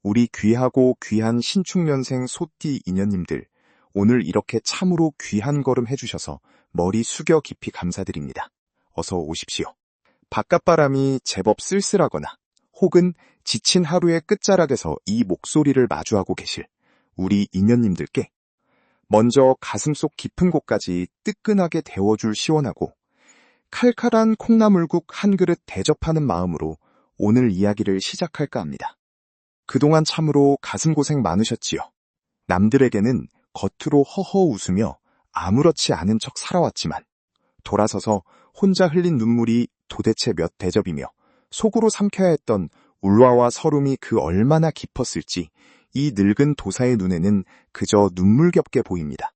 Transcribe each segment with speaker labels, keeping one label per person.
Speaker 1: 우리 귀하고 귀한 신축년생 소띠 인연님들, 오늘 이렇게 참으로 귀한 걸음 해주셔서 머리 숙여 깊이 감사드립니다. 어서 오십시오. 바깥바람이 제법 쓸쓸하거나 혹은 지친 하루의 끝자락에서 이 목소리를 마주하고 계실 우리 인연님들께 먼저 가슴속 깊은 곳까지 뜨끈하게 데워줄 시원하고 칼칼한 콩나물국 한 그릇 대접하는 마음으로 오늘 이야기를 시작할까 합니다. 그동안 참으로 가슴고생 많으셨지요. 남들에게는 겉으로 허허 웃으며 아무렇지 않은 척 살아왔지만 돌아서서 혼자 흘린 눈물이 도대체 몇 대접이며 속으로 삼켜야 했던 울화와 서름이 그 얼마나 깊었을지 이 늙은 도사의 눈에는 그저 눈물겹게 보입니다.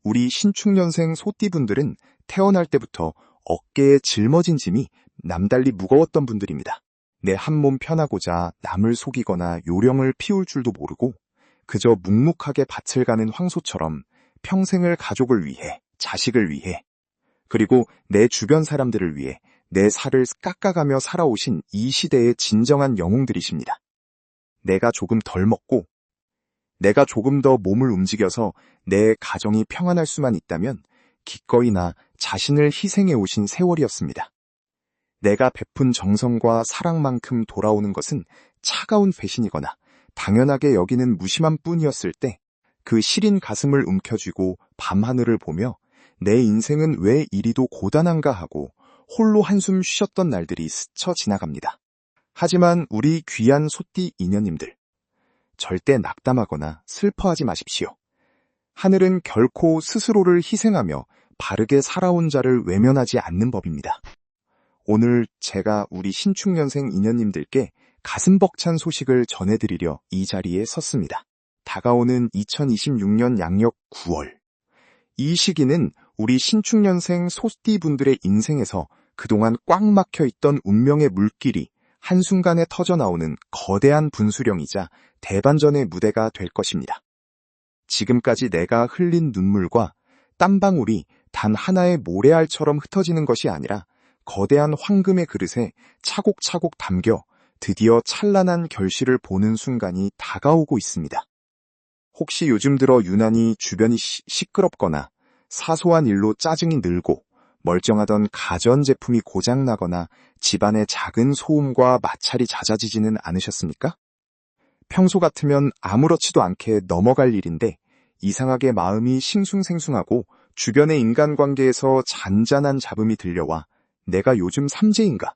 Speaker 1: 우리 신축년생 소띠분들은 태어날 때부터 어깨에 짊어진 짐이 남달리 무거웠던 분들입니다. 내 한 몸 편하고자 남을 속이거나 요령을 피울 줄도 모르고 그저 묵묵하게 밭을 가는 황소처럼 평생을 가족을 위해, 자식을 위해, 그리고 내 주변 사람들을 위해 내 살을 깎아가며 살아오신 이 시대의 진정한 영웅들이십니다. 내가 조금 덜 먹고, 내가 조금 더 몸을 움직여서 내 가정이 평안할 수만 있다면 기꺼이나 자신을 희생해 오신 세월이었습니다. 내가 베푼 정성과 사랑만큼 돌아오는 것은 차가운 배신이거나 당연하게 여기는 무심한 뿐이었을 때 그 시린 가슴을 움켜쥐고 밤하늘을 보며 내 인생은 왜 이리도 고단한가 하고 홀로 한숨 쉬셨던 날들이 스쳐 지나갑니다. 하지만 우리 귀한 소띠 인연님들, 절대 낙담하거나 슬퍼하지 마십시오. 하늘은 결코 스스로를 희생하며 바르게 살아온 자를 외면하지 않는 법입니다. 오늘 제가 우리 신축년생 인연님들께 가슴 벅찬 소식을 전해드리려 이 자리에 섰습니다. 다가오는 2026년 양력 9월. 이 시기는 우리 신축년생 소띠분들의 인생에서 그동안 꽉 막혀있던 운명의 물길이 한순간에 터져나오는 거대한 분수령이자 대반전의 무대가 될 것입니다. 지금까지 내가 흘린 눈물과 땀방울이 단 하나의 모래알처럼 흩어지는 것이 아니라 거대한 황금의 그릇에 차곡차곡 담겨 드디어 찬란한 결실을 보는 순간이 다가오고 있습니다. 혹시 요즘 들어 유난히 주변이 시끄럽거나 사소한 일로 짜증이 늘고 멀쩡하던 가전제품이 고장나거나 집안의 작은 소음과 마찰이 잦아지지는 않으셨습니까? 평소 같으면 아무렇지도 않게 넘어갈 일인데 이상하게 마음이 싱숭생숭하고 주변의 인간관계에서 잔잔한 잡음이 들려와 내가 요즘 삼재인가?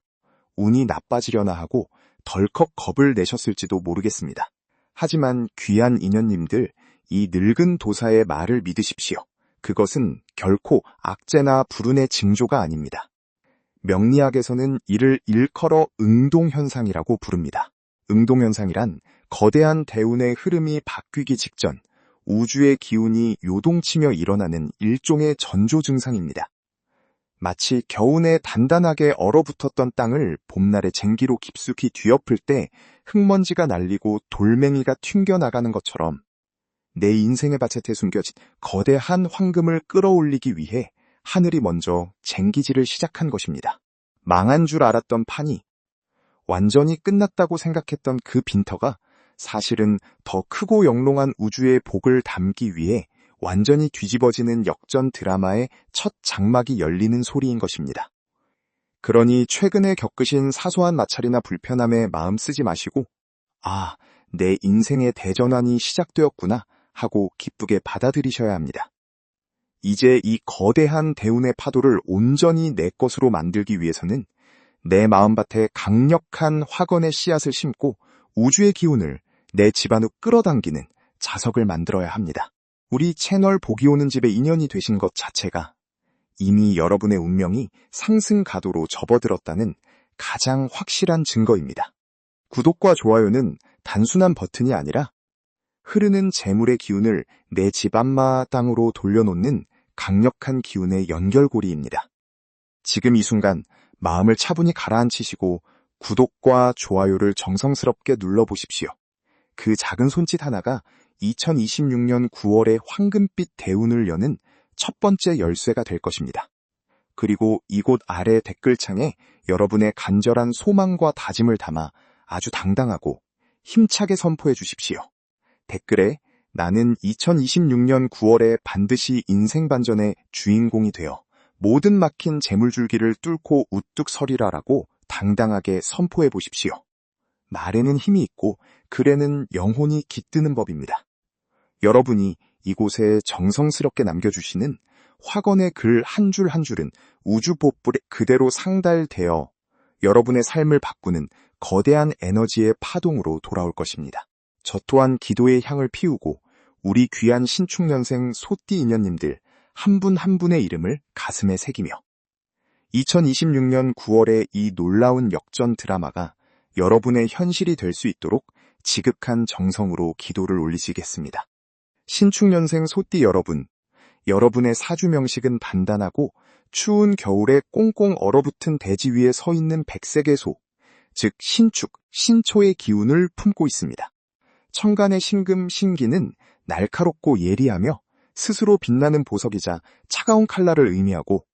Speaker 1: 운이 나빠지려나 하고 덜컥 겁을 내셨을지도 모르겠습니다. 하지만 귀한 인연님들, 이 늙은 도사의 말을 믿으십시오. 그것은 결코 악재나 불운의 징조가 아닙니다. 명리학에서는 이를 일컬어 응동현상이라고 부릅니다. 응동현상이란 거대한 대운의 흐름이 바뀌기 직전 우주의 기운이 요동치며 일어나는 일종의 전조 증상입니다. 마치 겨우내 단단하게 얼어붙었던 땅을 봄날의 쟁기로 깊숙이 뒤엎을 때 흙먼지가 날리고 돌멩이가 튕겨나가는 것처럼 내 인생의 밭에 숨겨진 거대한 황금을 끌어올리기 위해 하늘이 먼저 쟁기질을 시작한 것입니다. 망한 줄 알았던 판이 완전히 끝났다고 생각했던 그 빈터가 사실은 더 크고 영롱한 우주의 복을 담기 위해 완전히 뒤집어지는 역전 드라마의 첫 장막이 열리는 소리인 것입니다. 그러니 최근에 겪으신 사소한 마찰이나 불편함에 마음 쓰지 마시고 아, 내 인생의 대전환이 시작되었구나 하고 기쁘게 받아들이셔야 합니다. 이제 이 거대한 대운의 파도를 온전히 내 것으로 만들기 위해서는 내 마음밭에 강력한 화건의 씨앗을 심고 우주의 기운을 내 집안으로 끌어당기는 자석을 만들어야 합니다. 우리 채널 복이 오는 집에 인연이 되신 것 자체가 이미 여러분의 운명이 상승 가도로 접어들었다는 가장 확실한 증거입니다. 구독과 좋아요는 단순한 버튼이 아니라 흐르는 재물의 기운을 내 집 앞마당으로 돌려놓는 강력한 기운의 연결고리입니다. 지금 이 순간 마음을 차분히 가라앉히시고 구독과 좋아요를 정성스럽게 눌러보십시오. 그 작은 손짓 하나가 2026년 9월의 황금빛 대운을 여는 첫 번째 열쇠가 될 것입니다. 그리고 이곳 아래 댓글창에 여러분의 간절한 소망과 다짐을 담아 아주 당당하고 힘차게 선포해 주십시오. 댓글에 나는 2026년 9월에 반드시 인생 반전의 주인공이 되어 모든 막힌 재물줄기를 뚫고 우뚝 서리라라고 당당하게 선포해 보십시오. 말에는 힘이 있고 글에는 영혼이 깃드는 법입니다. 여러분이 이곳에 정성스럽게 남겨주시는 확언의 글 한 줄 한 줄은 우주 봇불에 그대로 상달되어 여러분의 삶을 바꾸는 거대한 에너지의 파동으로 돌아올 것입니다. 저 또한 기도의 향을 피우고 우리 귀한 신축년생 소띠 인연님들 한 분 한 분의 이름을 가슴에 새기며 2026년 9월의 이 놀라운 역전 드라마가 여러분의 현실이 될 수 있도록 지극한 정성으로 기도를 올리시겠습니다. 신축년생 소띠 여러분, 여러분의 사주 명식은 단단하고 추운 겨울에 꽁꽁 얼어붙은 대지 위에 서 있는 백색의 소, 즉 신축, 신초의 기운을 품고 있습니다. 천간의 신금, 신기는 날카롭고 예리하며 스스로 빛나는 보석이자 차가운 칼날을 의미하고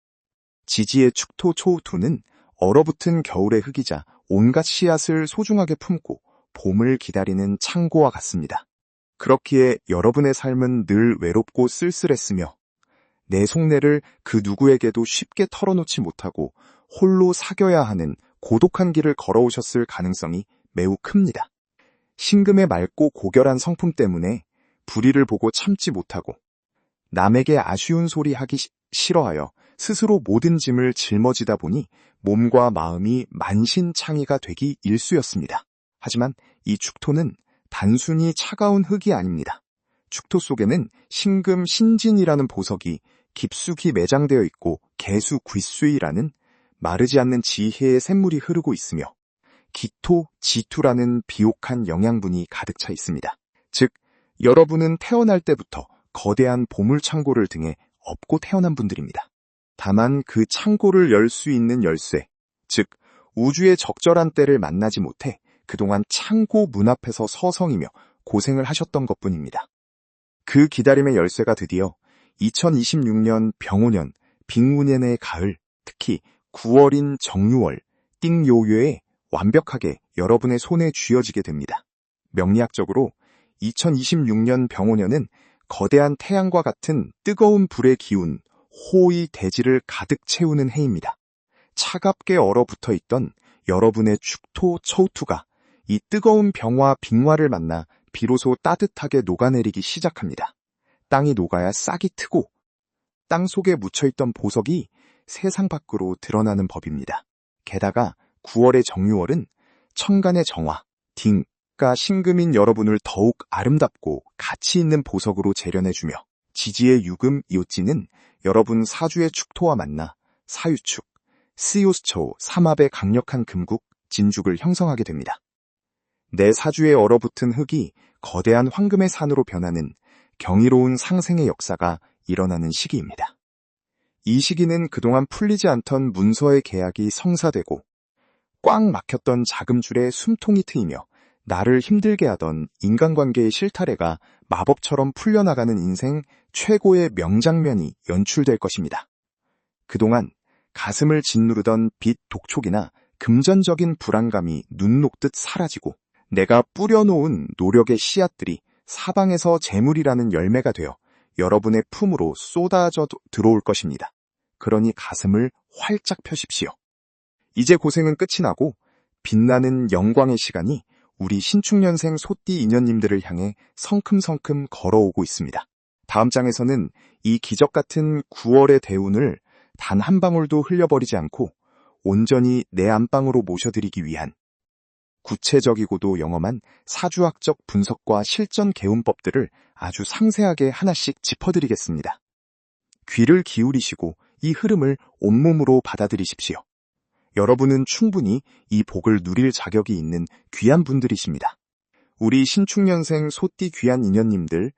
Speaker 1: 지지의 축토, 초토는 얼어붙은 겨울의 흙이자 온갖 씨앗을 소중하게 품고 봄을 기다리는 창고와 같습니다. 그렇기에 여러분의 삶은 늘 외롭고 쓸쓸했으며 내 속내를 그 누구에게도 쉽게 털어놓지 못하고 홀로 사겨야 하는 고독한 길을 걸어오셨을 가능성이 매우 큽니다. 신금의 맑고 고결한 성품 때문에 불의를 보고 참지 못하고 남에게 아쉬운 소리 하기 싫어하여 스스로 모든 짐을 짊어지다 보니 몸과 마음이 만신창이가 되기 일쑤였습니다. 하지만 이 축토는 단순히 차가운 흙이 아닙니다. 축토 속에는 신금 신진이라는 보석이 깊숙이 매장되어 있고 개수 귀수이라는 마르지 않는 지혜의 샘물이 흐르고 있으며 기토, 지투라는 비옥한 영양분이 가득 차 있습니다. 즉, 여러분은 태어날 때부터 거대한 보물창고를 등에 업고 태어난 분들입니다. 다만 그 창고를 열 수 있는 열쇠, 즉 우주의 적절한 때를 만나지 못해 그동안 창고 문 앞에서 서성이며 고생을 하셨던 것뿐입니다. 그 기다림의 열쇠가 드디어 2026년 병오년 빅문년의 가을, 특히 9월인 정유월, 띵요요에 완벽하게 여러분의 손에 쥐어지게 됩니다. 명리학적으로 2026년 병오년은 거대한 태양과 같은 뜨거운 불의 기운, 호의 대지를 가득 채우는 해입니다. 차갑게 얼어붙어 있던 여러분의 축토, 처우투가 이 뜨거운 병화, 빙화를 만나 비로소 따뜻하게 녹아내리기 시작합니다. 땅이 녹아야 싹이 트고 땅 속에 묻혀있던 보석이 세상 밖으로 드러나는 법입니다. 게다가 9월의 정유월은 천간의 정화, 딩가 신금인 여러분을 더욱 아름답고 가치 있는 보석으로 재련해주며 지지의 유금, 이웃지는 여러분 사주의 축토와 만나 사유축, 스요스초, 삼합의 강력한 금국, 진죽을 형성하게 됩니다. 내 사주에 얼어붙은 흙이 거대한 황금의 산으로 변하는 경이로운 상생의 역사가 일어나는 시기입니다. 이 시기는 그동안 풀리지 않던 문서의 계약이 성사되고 꽉 막혔던 자금줄에 숨통이 트이며 나를 힘들게 하던 인간관계의 실타래가 마법처럼 풀려나가는 인생 최고의 명장면이 연출될 것입니다. 그동안 가슴을 짓누르던 빚 독촉이나 금전적인 불안감이 눈 녹듯 사라지고 내가 뿌려놓은 노력의 씨앗들이 사방에서 재물이라는 열매가 되어 여러분의 품으로 쏟아져 들어올 것입니다. 그러니 가슴을 활짝 펴십시오. 이제 고생은 끝이 나고 빛나는 영광의 시간이 우리 신축년생 소띠 인연님들을 향해 성큼성큼 걸어오고 있습니다. 다음 장에서는 이 기적같은 9월의 대운을 단 한 방울도 흘려버리지 않고 온전히 내 안방으로 모셔드리기 위한 구체적이고도 영험한 사주학적 분석과 실전 개운법들을 아주 상세하게 하나씩 짚어드리겠습니다. 귀를 기울이시고 이 흐름을 온몸으로 받아들이십시오. 여러분은 충분히 이 복을 누릴 자격이 있는 귀한 분들이십니다. 우리 신축년생 소띠 귀한 인연님들,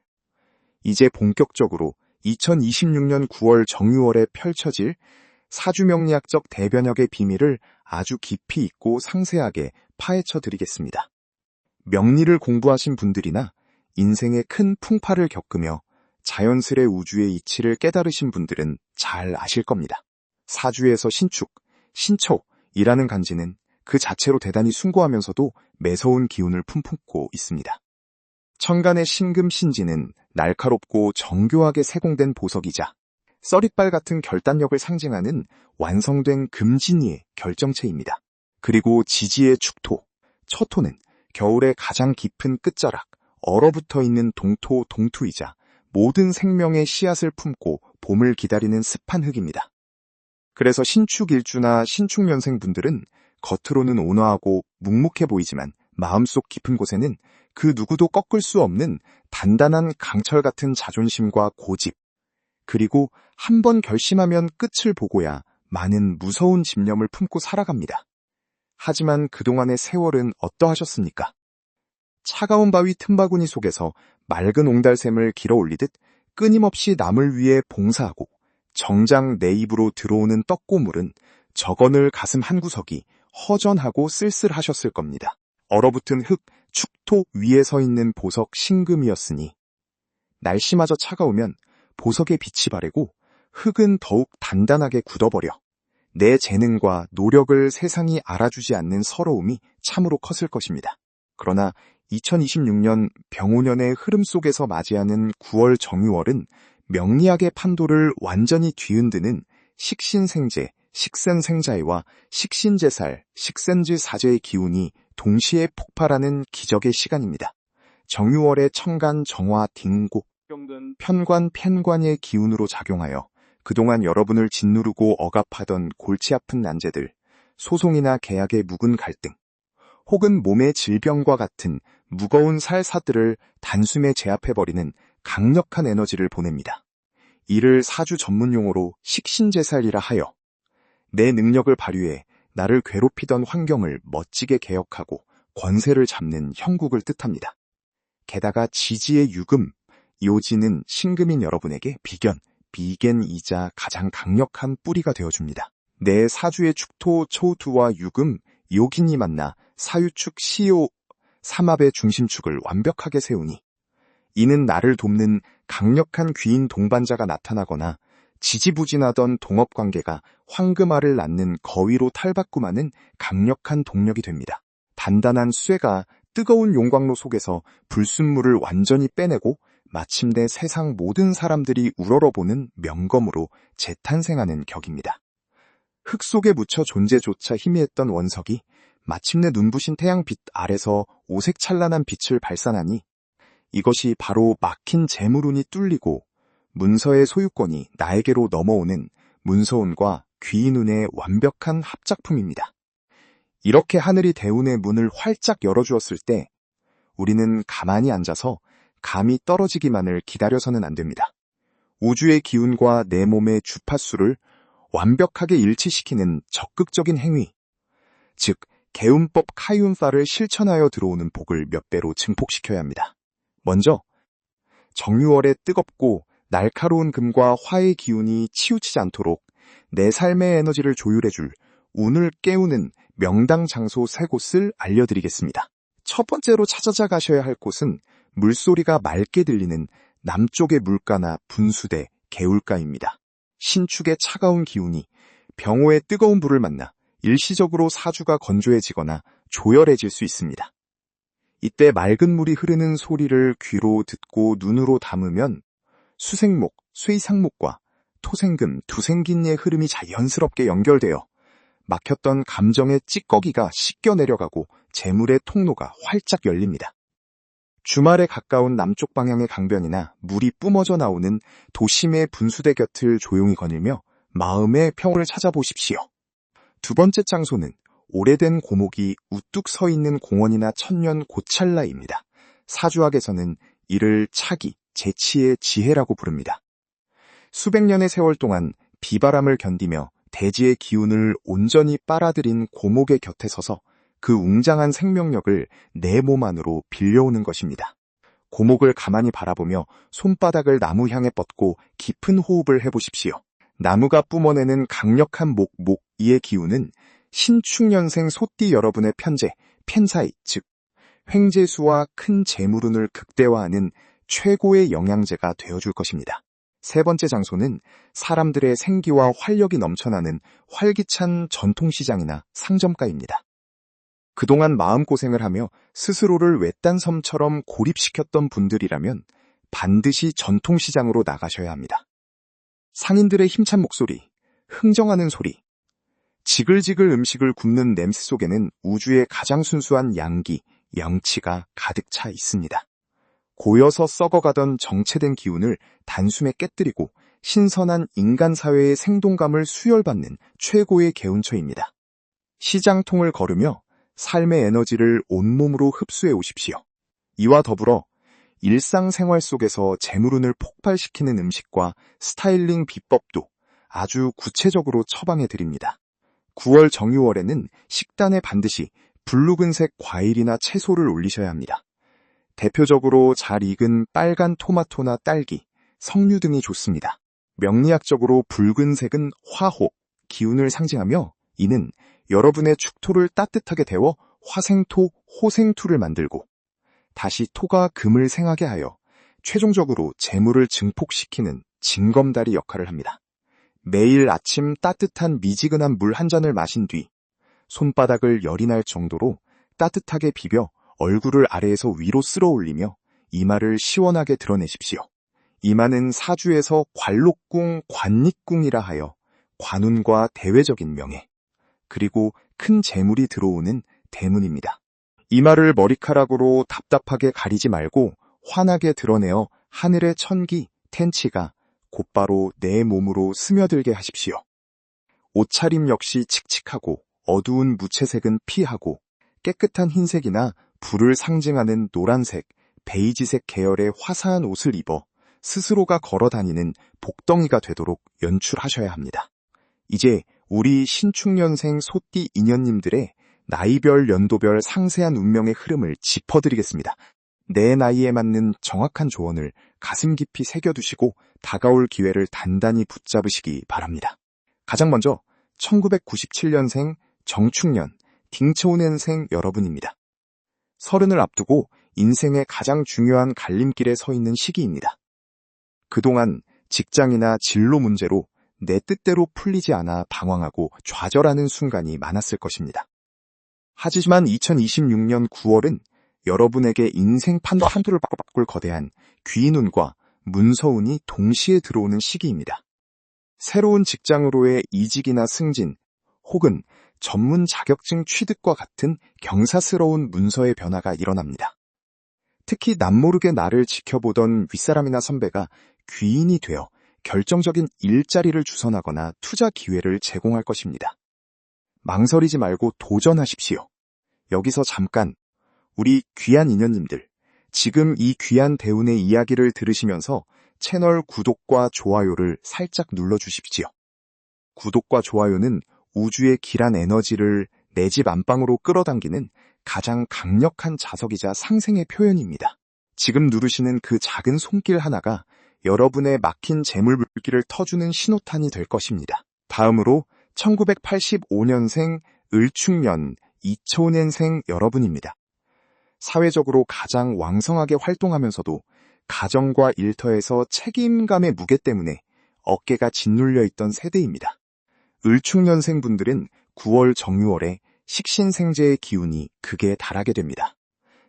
Speaker 1: 이제 본격적으로 2026년 9월 정유월에 펼쳐질 사주명리학적 대변혁의 비밀을 아주 깊이 있고 상세하게 파헤쳐 드리겠습니다. 명리를 공부하신 분들이나 인생의 큰 풍파를 겪으며 자연스레 우주의 이치를 깨달으신 분들은 잘 아실 겁니다. 사주에서 신축, 신초이라는 간지는 그 자체로 대단히 숭고하면서도 매서운 기운을 품고 있습니다. 천간의 신금신지는 날카롭고 정교하게 세공된 보석이자 써릿발 같은 결단력을 상징하는 완성된 금진이의 결정체입니다. 그리고 지지의 축토, 처토는 겨울의 가장 깊은 끝자락, 얼어붙어 있는 동토, 동투이자 모든 생명의 씨앗을 품고 봄을 기다리는 습한 흙입니다. 그래서 신축일주나 신축년생 분들은 겉으로는 온화하고 묵묵해 보이지만 마음속 깊은 곳에는 그 누구도 꺾을 수 없는 단단한 강철 같은 자존심과 고집, 그리고 한 번 결심하면 끝을 보고야 많은 무서운 집념을 품고 살아갑니다. 하지만 그동안의 세월은 어떠하셨습니까? 차가운 바위 틈바구니 속에서 맑은 옹달샘을 길어 올리듯 끊임없이 남을 위해 봉사하고 정작 내 입으로 들어오는 떡고물은 적어늘 가슴 한구석이 허전하고 쓸쓸하셨을 겁니다. 얼어붙은 흙, 축토 위에 서 있는 보석 신금이었으니 날씨마저 차가우면 보석의 빛이 바래고 흙은 더욱 단단하게 굳어버려 내 재능과 노력을 세상이 알아주지 않는 서러움이 참으로 컸을 것입니다. 그러나 2026년 병오년의 흐름 속에서 맞이하는 9월 정유월은 명리학의 판도를 완전히 뒤흔드는 식신생재, 식센생자해와 식신제살, 식센지사재의 기운이 동시에 폭발하는 기적의 시간입니다. 정유월의 천간, 정화, 딩고, 편관, 편관의 기운으로 작용하여 그동안 여러분을 짓누르고 억압하던 골치 아픈 난제들, 소송이나 계약의 묵은 갈등, 혹은 몸의 질병과 같은 무거운 살사들을 단숨에 제압해버리는 강력한 에너지를 보냅니다. 이를 사주 전문용어로 식신제살이라 하여 내 능력을 발휘해 나를 괴롭히던 환경을 멋지게 개혁하고 권세를 잡는 형국을 뜻합니다. 게다가 지지의 유금, 요지는 신금인 여러분에게 비견이자 가장 강력한 뿌리가 되어줍니다. 내 사주의 축토, 초투와 유금, 요긴이 만나 사유축, 시요, 삼합의 중심축을 완벽하게 세우니 이는 나를 돕는 강력한 귀인 동반자가 나타나거나 지지부진하던 동업관계가 황금알을 낳는 거위로 탈바꿈하는 강력한 동력이 됩니다. 단단한 쇠가 뜨거운 용광로 속에서 불순물을 완전히 빼내고 마침내 세상 모든 사람들이 우러러보는 명검으로 재탄생하는 격입니다. 흙 속에 묻혀 존재조차 희미했던 원석이 마침내 눈부신 태양빛 아래서 오색찬란한 빛을 발산하니 이것이 바로 막힌 재물운이 뚫리고 문서의 소유권이 나에게로 넘어오는 문서운과 귀인운의 완벽한 합작품입니다. 이렇게 하늘이 대운의 문을 활짝 열어주었을 때 우리는 가만히 앉아서 감이 떨어지기만을 기다려서는 안 됩니다. 우주의 기운과 내 몸의 주파수를 완벽하게 일치시키는 적극적인 행위, 즉 개운법 카이운파를 실천하여 들어오는 복을 몇 배로 증폭시켜야 합니다. 먼저 정유월의 뜨겁고 날카로운 금과 화의 기운이 치우치지 않도록 내 삶의 에너지를 조율해줄 운을 깨우는 명당 장소 3곳을 알려드리겠습니다. 첫 번째로 찾아가셔야 할 곳은 물소리가 맑게 들리는 남쪽의 물가나 분수대, 개울가입니다. 신축의 차가운 기운이 병호의 뜨거운 불을 만나 일시적으로 사주가 건조해지거나 조열해질 수 있습니다. 이때 맑은 물이 흐르는 소리를 귀로 듣고 눈으로 담으면 수생목, 쇠이상목과 토생금, 두생긴의 흐름이 자연스럽게 연결되어 막혔던 감정의 찌꺼기가 씻겨 내려가고 재물의 통로가 활짝 열립니다. 주말에 가까운 남쪽 방향의 강변이나 물이 뿜어져 나오는 도심의 분수대 곁을 조용히 거닐며 마음의 평온을 찾아보십시오. 두 번째 장소는 오래된 고목이 우뚝 서 있는 공원이나 천년 고찰라입니다. 사주학에서는 이를 차기, 재치의 지혜라고 부릅니다. 수백 년의 세월 동안 비바람을 견디며 대지의 기운을 온전히 빨아들인 고목의 곁에 서서 그 웅장한 생명력을 내 몸 안으로 빌려오는 것입니다. 고목을 가만히 바라보며 손바닥을 나무 향에 뻗고 깊은 호흡을 해보십시오. 나무가 뿜어내는 강력한 목이의 기운은 신축년생 소띠 여러분의 편재, 편사이, 즉 횡재수와 큰 재물운을 극대화하는 최고의 영양제가 되어줄 것입니다. 세 번째 장소는 사람들의 생기와 활력이 넘쳐나는 활기찬 전통시장이나 상점가입니다. 그동안 마음고생을 하며 스스로를 외딴 섬처럼 고립시켰던 분들이라면 반드시 전통시장으로 나가셔야 합니다. 상인들의 힘찬 목소리, 흥정하는 소리, 지글지글 음식을 굽는 냄새 속에는 우주의 가장 순수한 양기, 양치가 가득 차 있습니다. 고여서 썩어가던 정체된 기운을 단숨에 깨뜨리고 신선한 인간 사회의 생동감을 수혈받는 최고의 개운처입니다. 시장통을 걸으며 삶의 에너지를 온몸으로 흡수해 오십시오. 이와 더불어 일상생활 속에서 재물운을 폭발시키는 음식과 스타일링 비법도 아주 구체적으로 처방해 드립니다. 9월 정유월에는 식단에 반드시 붉은색 과일이나 채소를 올리셔야 합니다. 대표적으로 잘 익은 빨간 토마토나 딸기, 석류 등이 좋습니다. 명리학적으로 붉은색은 화호, 기운을 상징하며 이는 여러분의 축토를 따뜻하게 데워 화생토, 호생투를 만들고 다시 토가 금을 생하게 하여 최종적으로 재물을 증폭시키는 징검다리 역할을 합니다. 매일 아침 따뜻한 미지근한 물 한 잔을 마신 뒤 손바닥을 열이 날 정도로 따뜻하게 비벼 얼굴을 아래에서 위로 쓸어 올리며 이마를 시원하게 드러내십시오. 이마는 사주에서 관록궁, 관닉궁이라 하여 관운과 대외적인 명예, 그리고 큰 재물이 들어오는 대문입니다. 이마를 머리카락으로 답답하게 가리지 말고 환하게 드러내어 하늘의 천기, 텐치가 곧바로 내 몸으로 스며들게 하십시오. 옷차림 역시 칙칙하고 어두운 무채색은 피하고 깨끗한 흰색이나 불을 상징하는 노란색, 베이지색 계열의 화사한 옷을 입어 스스로가 걸어다니는 복덩이가 되도록 연출하셔야 합니다. 이제 우리 신축년생 소띠 인연님들의 나이별, 연도별 상세한 운명의 흐름을 짚어드리겠습니다. 내 나이에 맞는 정확한 조언을 가슴 깊이 새겨두시고 다가올 기회를 단단히 붙잡으시기 바랍니다. 가장 먼저 1997년생 정축년 딩초년생 여러분입니다. 서른을 앞두고 인생의 가장 중요한 갈림길에 서 있는 시기입니다. 그동안 직장이나 진로 문제로 내 뜻대로 풀리지 않아 방황하고 좌절하는 순간이 많았을 것입니다. 하지만 2026년 9월은 여러분에게 인생 판도를 바꿀 거대한 귀인운과 문서운이 동시에 들어오는 시기입니다. 새로운 직장으로의 이직이나 승진, 혹은 전문 자격증 취득과 같은 경사스러운 문서의 변화가 일어납니다. 특히 남모르게 나를 지켜보던 윗사람이나 선배가 귀인이 되어 결정적인 일자리를 주선하거나 투자 기회를 제공할 것입니다. 망설이지 말고 도전하십시오. 여기서 잠깐 우리 귀한 인연님들, 지금 이 귀한 대운의 이야기를 들으시면서 채널 구독과 좋아요를 살짝 눌러주십시오. 구독과 좋아요는 우주의 길한 에너지를 내 집 안방으로 끌어당기는 가장 강력한 자석이자 상생의 표현입니다. 지금 누르시는 그 작은 손길 하나가 여러분의 막힌 재물불길을 터주는 신호탄이 될 것입니다. 다음으로 1985년생 을축년 2000년생 여러분입니다. 사회적으로 가장 왕성하게 활동하면서도 가정과 일터에서 책임감의 무게 때문에 어깨가 짓눌려 있던 세대입니다. 을축년생 분들은 9월 정유월에 식신생재의 기운이 극에 달하게 됩니다.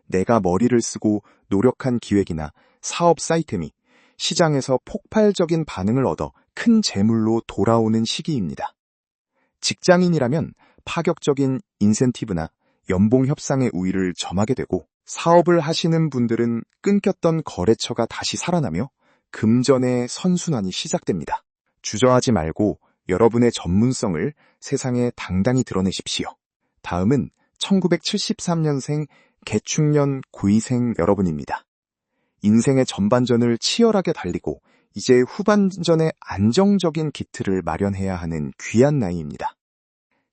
Speaker 1: 내가 머리를 쓰고 노력한 기획이나 사업 사이템이 시장에서 폭발적인 반응을 얻어 큰 재물로 돌아오는 시기입니다. 직장인이라면 파격적인 인센티브나 연봉 협상의 우위를 점하게 되고, 사업을 하시는 분들은 끊겼던 거래처가 다시 살아나며 금전의 선순환이 시작됩니다. 주저하지 말고 여러분의 전문성을 세상에 당당히 드러내십시오. 다음은 1973년생 개축년 고이생 여러분입니다. 인생의 전반전을 치열하게 달리고 이제 후반전에 안정적인 기틀을 마련해야 하는 귀한 나이입니다.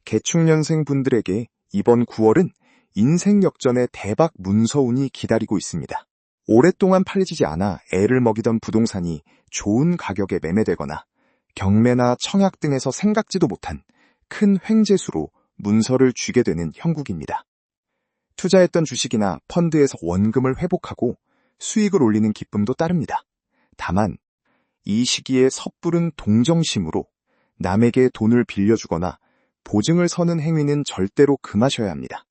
Speaker 1: 개축년생 분들에게 이번 9월은 인생 역전의 대박 문서운이 기다리고 있습니다. 오랫동안 팔리지 않아 애를 먹이던 부동산이 좋은 가격에 매매되거나 경매나 청약 등에서 생각지도 못한 큰 횡재수로 문서를 쥐게 되는 형국입니다. 투자했던 주식이나 펀드에서 원금을 회복하고 수익을 올리는 기쁨도 따릅니다. 다만 이 시기에 섣부른 동정심으로 남에게 돈을 빌려주거나 보증을 서는 행위는 절대로 금하셔야 합니다.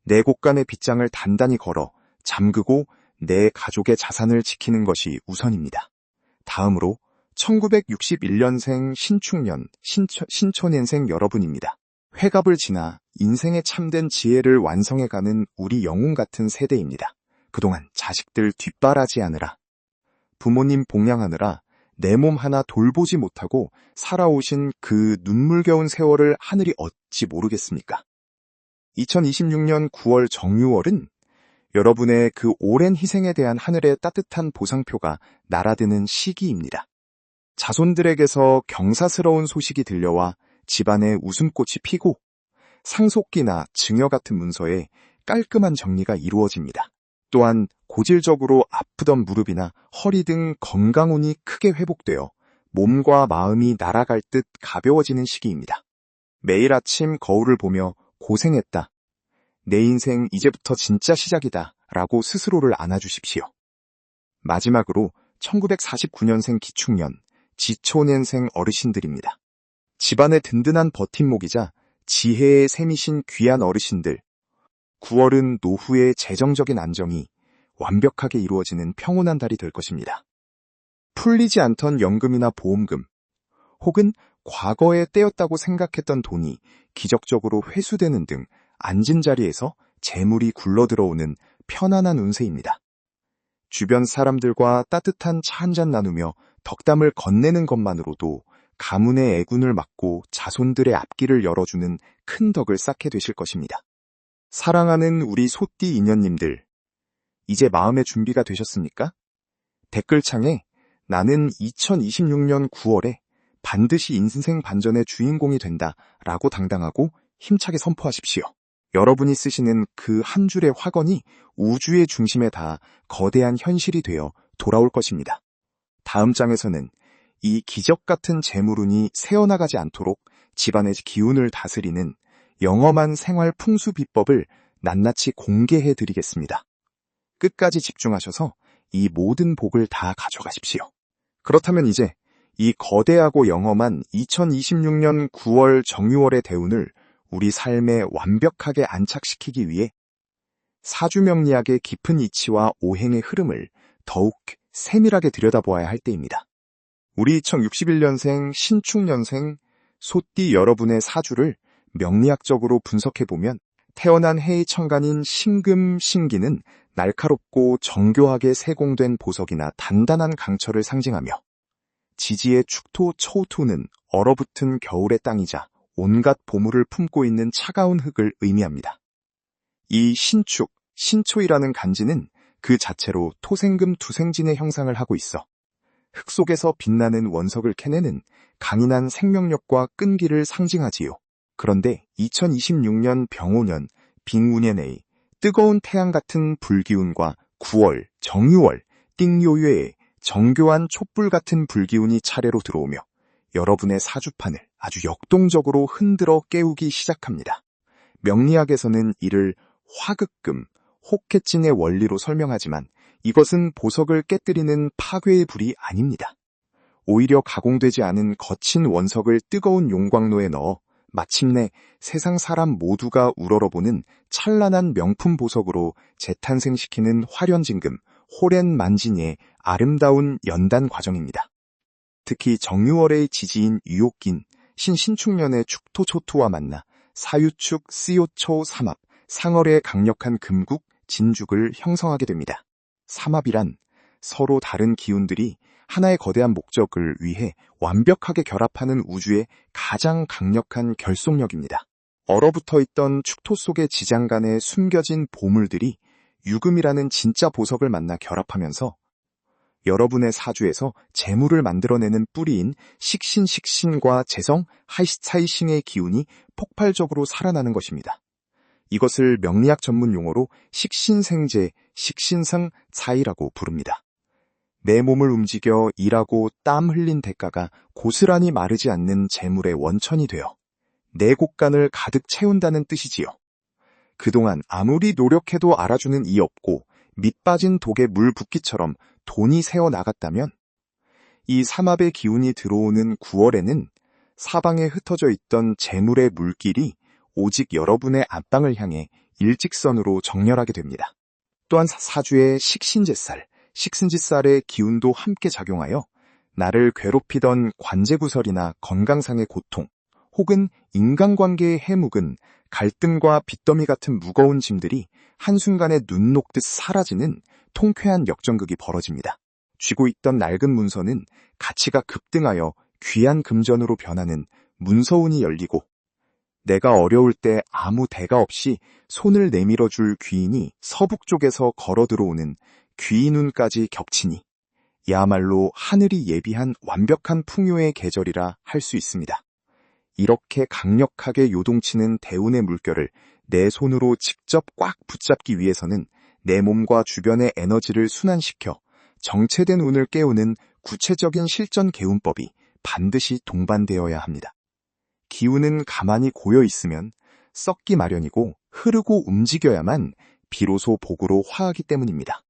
Speaker 1: 내 곳간의 빗장을 단단히 걸어 잠그고 내 가족의 자산을 지키는 것이 우선입니다. 다음으로 1961년생 신축년, 신촌년생 여러분입니다. 회갑을 지나 인생의 참된 지혜를 완성해가는 우리 영웅 같은 세대입니다. 그동안 자식들 뒷바라지하느라, 부모님 복양하느라 내 몸 하나 돌보지 못하고 살아오신 그 눈물겨운 세월을 하늘이 어찌 모르겠습니까? 2026년 9월 정유월은 여러분의 그 오랜 희생에 대한 하늘의 따뜻한 보상표가 날아드는 시기입니다. 자손들에게서 경사스러운 소식이 들려와 집안에 웃음꽃이 피고 상속기나 증여 같은 문서에 깔끔한 정리가 이루어집니다. 또한 고질적으로 아프던 무릎이나 허리 등 건강운이 크게 회복되어 몸과 마음이 날아갈 듯 가벼워지는 시기입니다. 매일 아침 거울을 보며 고생했다. 내 인생 이제부터 진짜 시작이다. 라고 스스로를 안아주십시오. 마지막으로 1949년생 기축년, 지초년생 어르신들입니다. 집안의 든든한 버팀목이자 지혜의 셈이신 귀한 어르신들. 9월은 노후의 재정적인 안정이 완벽하게 이루어지는 평온한 달이 될 것입니다. 풀리지 않던 연금이나 보험금, 혹은 과거에 떼었다고 생각했던 돈이 기적적으로 회수되는 등 앉은 자리에서 재물이 굴러들어오는 편안한 운세입니다. 주변 사람들과 따뜻한 차 한잔 나누며 덕담을 건네는 것만으로도 가문의 애군을 막고 자손들의 앞길을 열어주는 큰 덕을 쌓게 되실 것입니다. 사랑하는 우리 소띠 인연님들, 이제 마음의 준비가 되셨습니까? 댓글창에 나는 2026년 9월에 반드시 인생 반전의 주인공이 된다 라고 당당하고 힘차게 선포하십시오. 여러분이 쓰시는 그 한 줄의 화건이 우주의 중심에 닿아 거대한 현실이 되어 돌아올 것입니다. 다음 장에서는 이 기적 같은 재물운이 새어나가지 않도록 집안의 기운을 다스리는 영험한 생활 풍수 비법을 낱낱이 공개해 드리겠습니다. 끝까지 집중하셔서 이 모든 복을 다 가져가십시오. 그렇다면 이제 이 거대하고 영험한 2026년 9월 정유월의 대운을 우리 삶에 완벽하게 안착시키기 위해 사주명리학의 깊은 이치와 오행의 흐름을 더욱 세밀하게 들여다보아야 할 때입니다. 우리 2061년생 신축년생 소띠 여러분의 사주를 명리학적으로 분석해보면 태어난 해의 천간인 신금신기는 날카롭고 정교하게 세공된 보석이나 단단한 강철을 상징하며 지지의 축토 초토는 얼어붙은 겨울의 땅이자 온갖 보물을 품고 있는 차가운 흙을 의미합니다. 이 신축, 신초이라는 간지는 그 자체로 토생금 투생진의 형상을 하고 있어 흙 속에서 빛나는 원석을 캐내는 강인한 생명력과 끈기를 상징하지요. 그런데 2026년 병오년 빙운년의 뜨거운 태양 같은 불기운과 9월, 정유월, 띵요유의 정교한 촛불 같은 불기운이 차례로 들어오며 여러분의 사주판을 아주 역동적으로 흔들어 깨우기 시작합니다. 명리학에서는 이를 화극금, 혹해진의 원리로 설명하지만 이것은 보석을 깨뜨리는 파괴의 불이 아닙니다. 오히려 가공되지 않은 거친 원석을 뜨거운 용광로에 넣어 마침내 세상 사람 모두가 우러러보는 찬란한 명품 보석으로 재탄생시키는 화련진금, 호렌만진의 아름다운 연단 과정입니다. 특히 정유월의 지지인 유옥긴, 신축년의 축토초토와 만나 사유축, 쓰요초, 삼합, 상월의 강력한 금국, 진죽을 형성하게 됩니다. 삼합이란 서로 다른 기운들이 하나의 거대한 목적을 위해 완벽하게 결합하는 우주의 가장 강력한 결속력입니다. 얼어붙어 있던 축토 속의 지장 간에 숨겨진 보물들이 유금이라는 진짜 보석을 만나 결합하면서 여러분의 사주에서 재물을 만들어내는 뿌리인 식신과 재성, 하이차이싱의 기운이 폭발적으로 살아나는 것입니다. 이것을 명리학 전문 용어로 식신생재, 식신상 차이라고 부릅니다. 내 몸을 움직여 일하고 땀 흘린 대가가 고스란히 마르지 않는 재물의 원천이 되어 내 곳간을 가득 채운다는 뜻이지요. 그동안 아무리 노력해도 알아주는 이 없고 밑 빠진 독에 물 붓기처럼 돈이 새어 나갔다면 이 삼합의 기운이 들어오는 9월에는 사방에 흩어져 있던 재물의 물길이 오직 여러분의 안방을 향해 일직선으로 정렬하게 됩니다. 또한 사주의 식신제살, 식신지살의 기운도 함께 작용하여 나를 괴롭히던 관제구설이나 건강상의 고통, 혹은 인간관계의 해묵은 갈등과 빚더미 같은 무거운 짐들이 한순간에 눈 녹듯 사라지는 통쾌한 역전극이 벌어집니다. 쥐고 있던 낡은 문서는 가치가 급등하여 귀한 금전으로 변하는 문서운이 열리고, 내가 어려울 때 아무 대가 없이 손을 내밀어줄 귀인이 서북 쪽에서 걸어 들어오는 귀인운까지 겹치니 야말로 하늘이 예비한 완벽한 풍요의 계절이라 할 수 있습니다. 이렇게 강력하게 요동치는 대운의 물결을 내 손으로 직접 꽉 붙잡기 위해서는 내 몸과 주변의 에너지를 순환시켜 정체된 운을 깨우는 구체적인 실전 개운법이 반드시 동반되어야 합니다. 기운은 가만히 고여 있으면 썩기 마련이고 흐르고 움직여야만 비로소 복으로 화하기 때문입니다.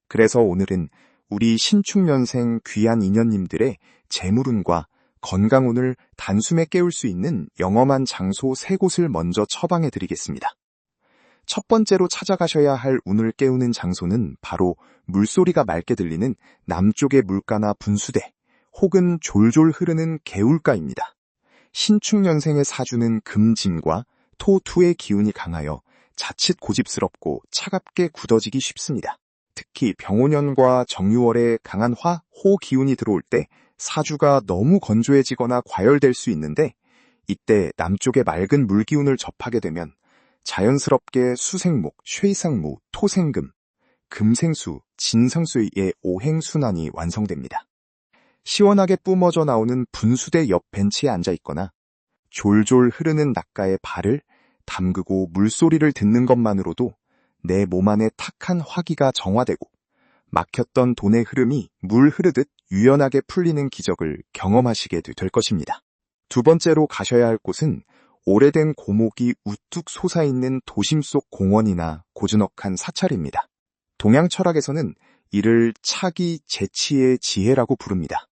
Speaker 1: 그래서 오늘은 우리 신축년생 귀한 인연님들의 재물운과 건강운을 단숨에 깨울 수 있는 영험한 장소 3곳을 먼저 처방해 드리겠습니다. 첫 번째로 찾아가셔야 할 운을 깨우는 장소는 바로 물소리가 맑게 들리는 남쪽의 물가나 분수대 혹은 졸졸 흐르는 개울가입니다. 신축년생의 사주는 금진과 토투의 기운이 강하여 자칫 고집스럽고 차갑게 굳어지기 쉽습니다. 특히 병오년과 정유월에 강한 화, 호 기운이 들어올 때 사주가 너무 건조해지거나 과열될 수 있는데, 이때 남쪽의 맑은 물기운을 접하게 되면 자연스럽게 수생목, 쇠상무, 토생금, 금생수, 진성수의 오행순환이 완성됩니다. 시원하게 뿜어져 나오는 분수대 옆 벤치에 앉아있거나 졸졸 흐르는 낙가에 발을 담그고 물소리를 듣는 것만으로도 내 몸 안에 탁한 화기가 정화되고 막혔던 돈의 흐름이 물 흐르듯 유연하게 풀리는 기적을 경험하시게 될 것입니다. 두 번째로 가셔야 할 곳은 오래된 고목이 우뚝 솟아있는 도심 속 공원이나 고즈넉한 사찰입니다. 동양 철학에서는 이를 차기 재치의 지혜라고 부릅니다.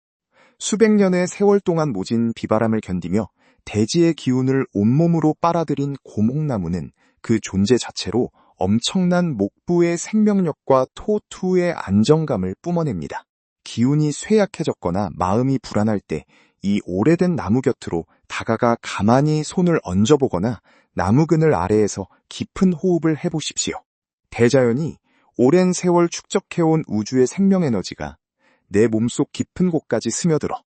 Speaker 1: 수백 년의 세월 동안 모진 비바람을 견디며 대지의 기운을 온몸으로 빨아들인 고목나무는 그 존재 자체로 엄청난 목부의 생명력과 토투의 안정감을 뿜어냅니다. 기운이 쇠약해졌거나 마음이 불안할 때 이 오래된 나무 곁으로 다가가 가만히 손을 얹어보거나 나무 그늘 아래에서 깊은 호흡을 해보십시오. 대자연이 오랜 세월 축적해온 우주의 생명에너지가 내 몸속 깊은 곳까지 스며들어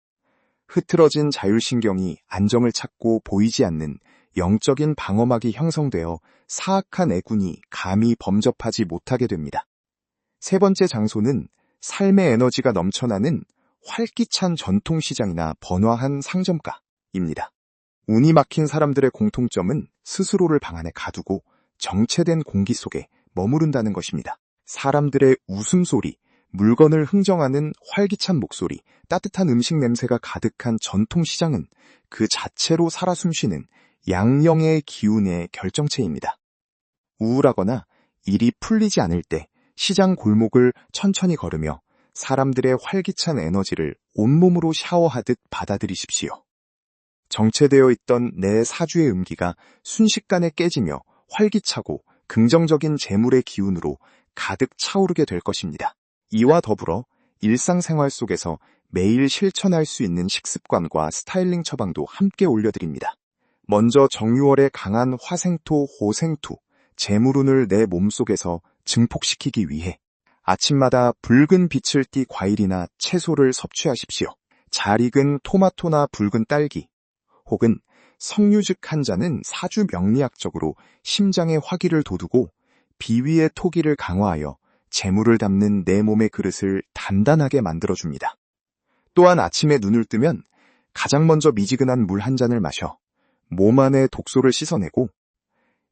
Speaker 1: 흐트러진 자율신경이 안정을 찾고 보이지 않는 영적인 방어막이 형성되어 사악한 애군이 감히 범접하지 못하게 됩니다. 세 번째 장소는 삶의 에너지가 넘쳐나는 활기찬 전통시장이나 번화한 상점가입니다. 운이 막힌 사람들의 공통점은 스스로를 방 안에 가두고 정체된 공기 속에 머무른다는 것입니다. 사람들의 웃음소리, 물건을 흥정하는 활기찬 목소리, 따뜻한 음식 냄새가 가득한 전통시장은 그 자체로 살아 숨쉬는 양령의 기운의 결정체입니다. 우울하거나 일이 풀리지 않을 때 시장 골목을 천천히 걸으며 사람들의 활기찬 에너지를 온몸으로 샤워하듯 받아들이십시오. 정체되어 있던 내 사주의 음기가 순식간에 깨지며 활기차고 긍정적인 재물의 기운으로 가득 차오르게 될 것입니다. 이와 더불어 일상생활 속에서 매일 실천할 수 있는 식습관과 스타일링 처방도 함께 올려드립니다. 먼저 정유월의 강한 화생토, 호생토, 재물운을 내 몸속에서 증폭시키기 위해 아침마다 붉은 빛을 띠 과일이나 채소를 섭취하십시오. 잘 익은 토마토나 붉은 딸기, 혹은 석류즙 한 잔은 사주 명리학적으로 심장의 화기를 돋우고 비위의 토기를 강화하여 재물을 담는 내 몸의 그릇을 단단하게 만들어줍니다. 또한 아침에 눈을 뜨면 가장 먼저 미지근한 물 한 잔을 마셔 몸 안의 독소를 씻어내고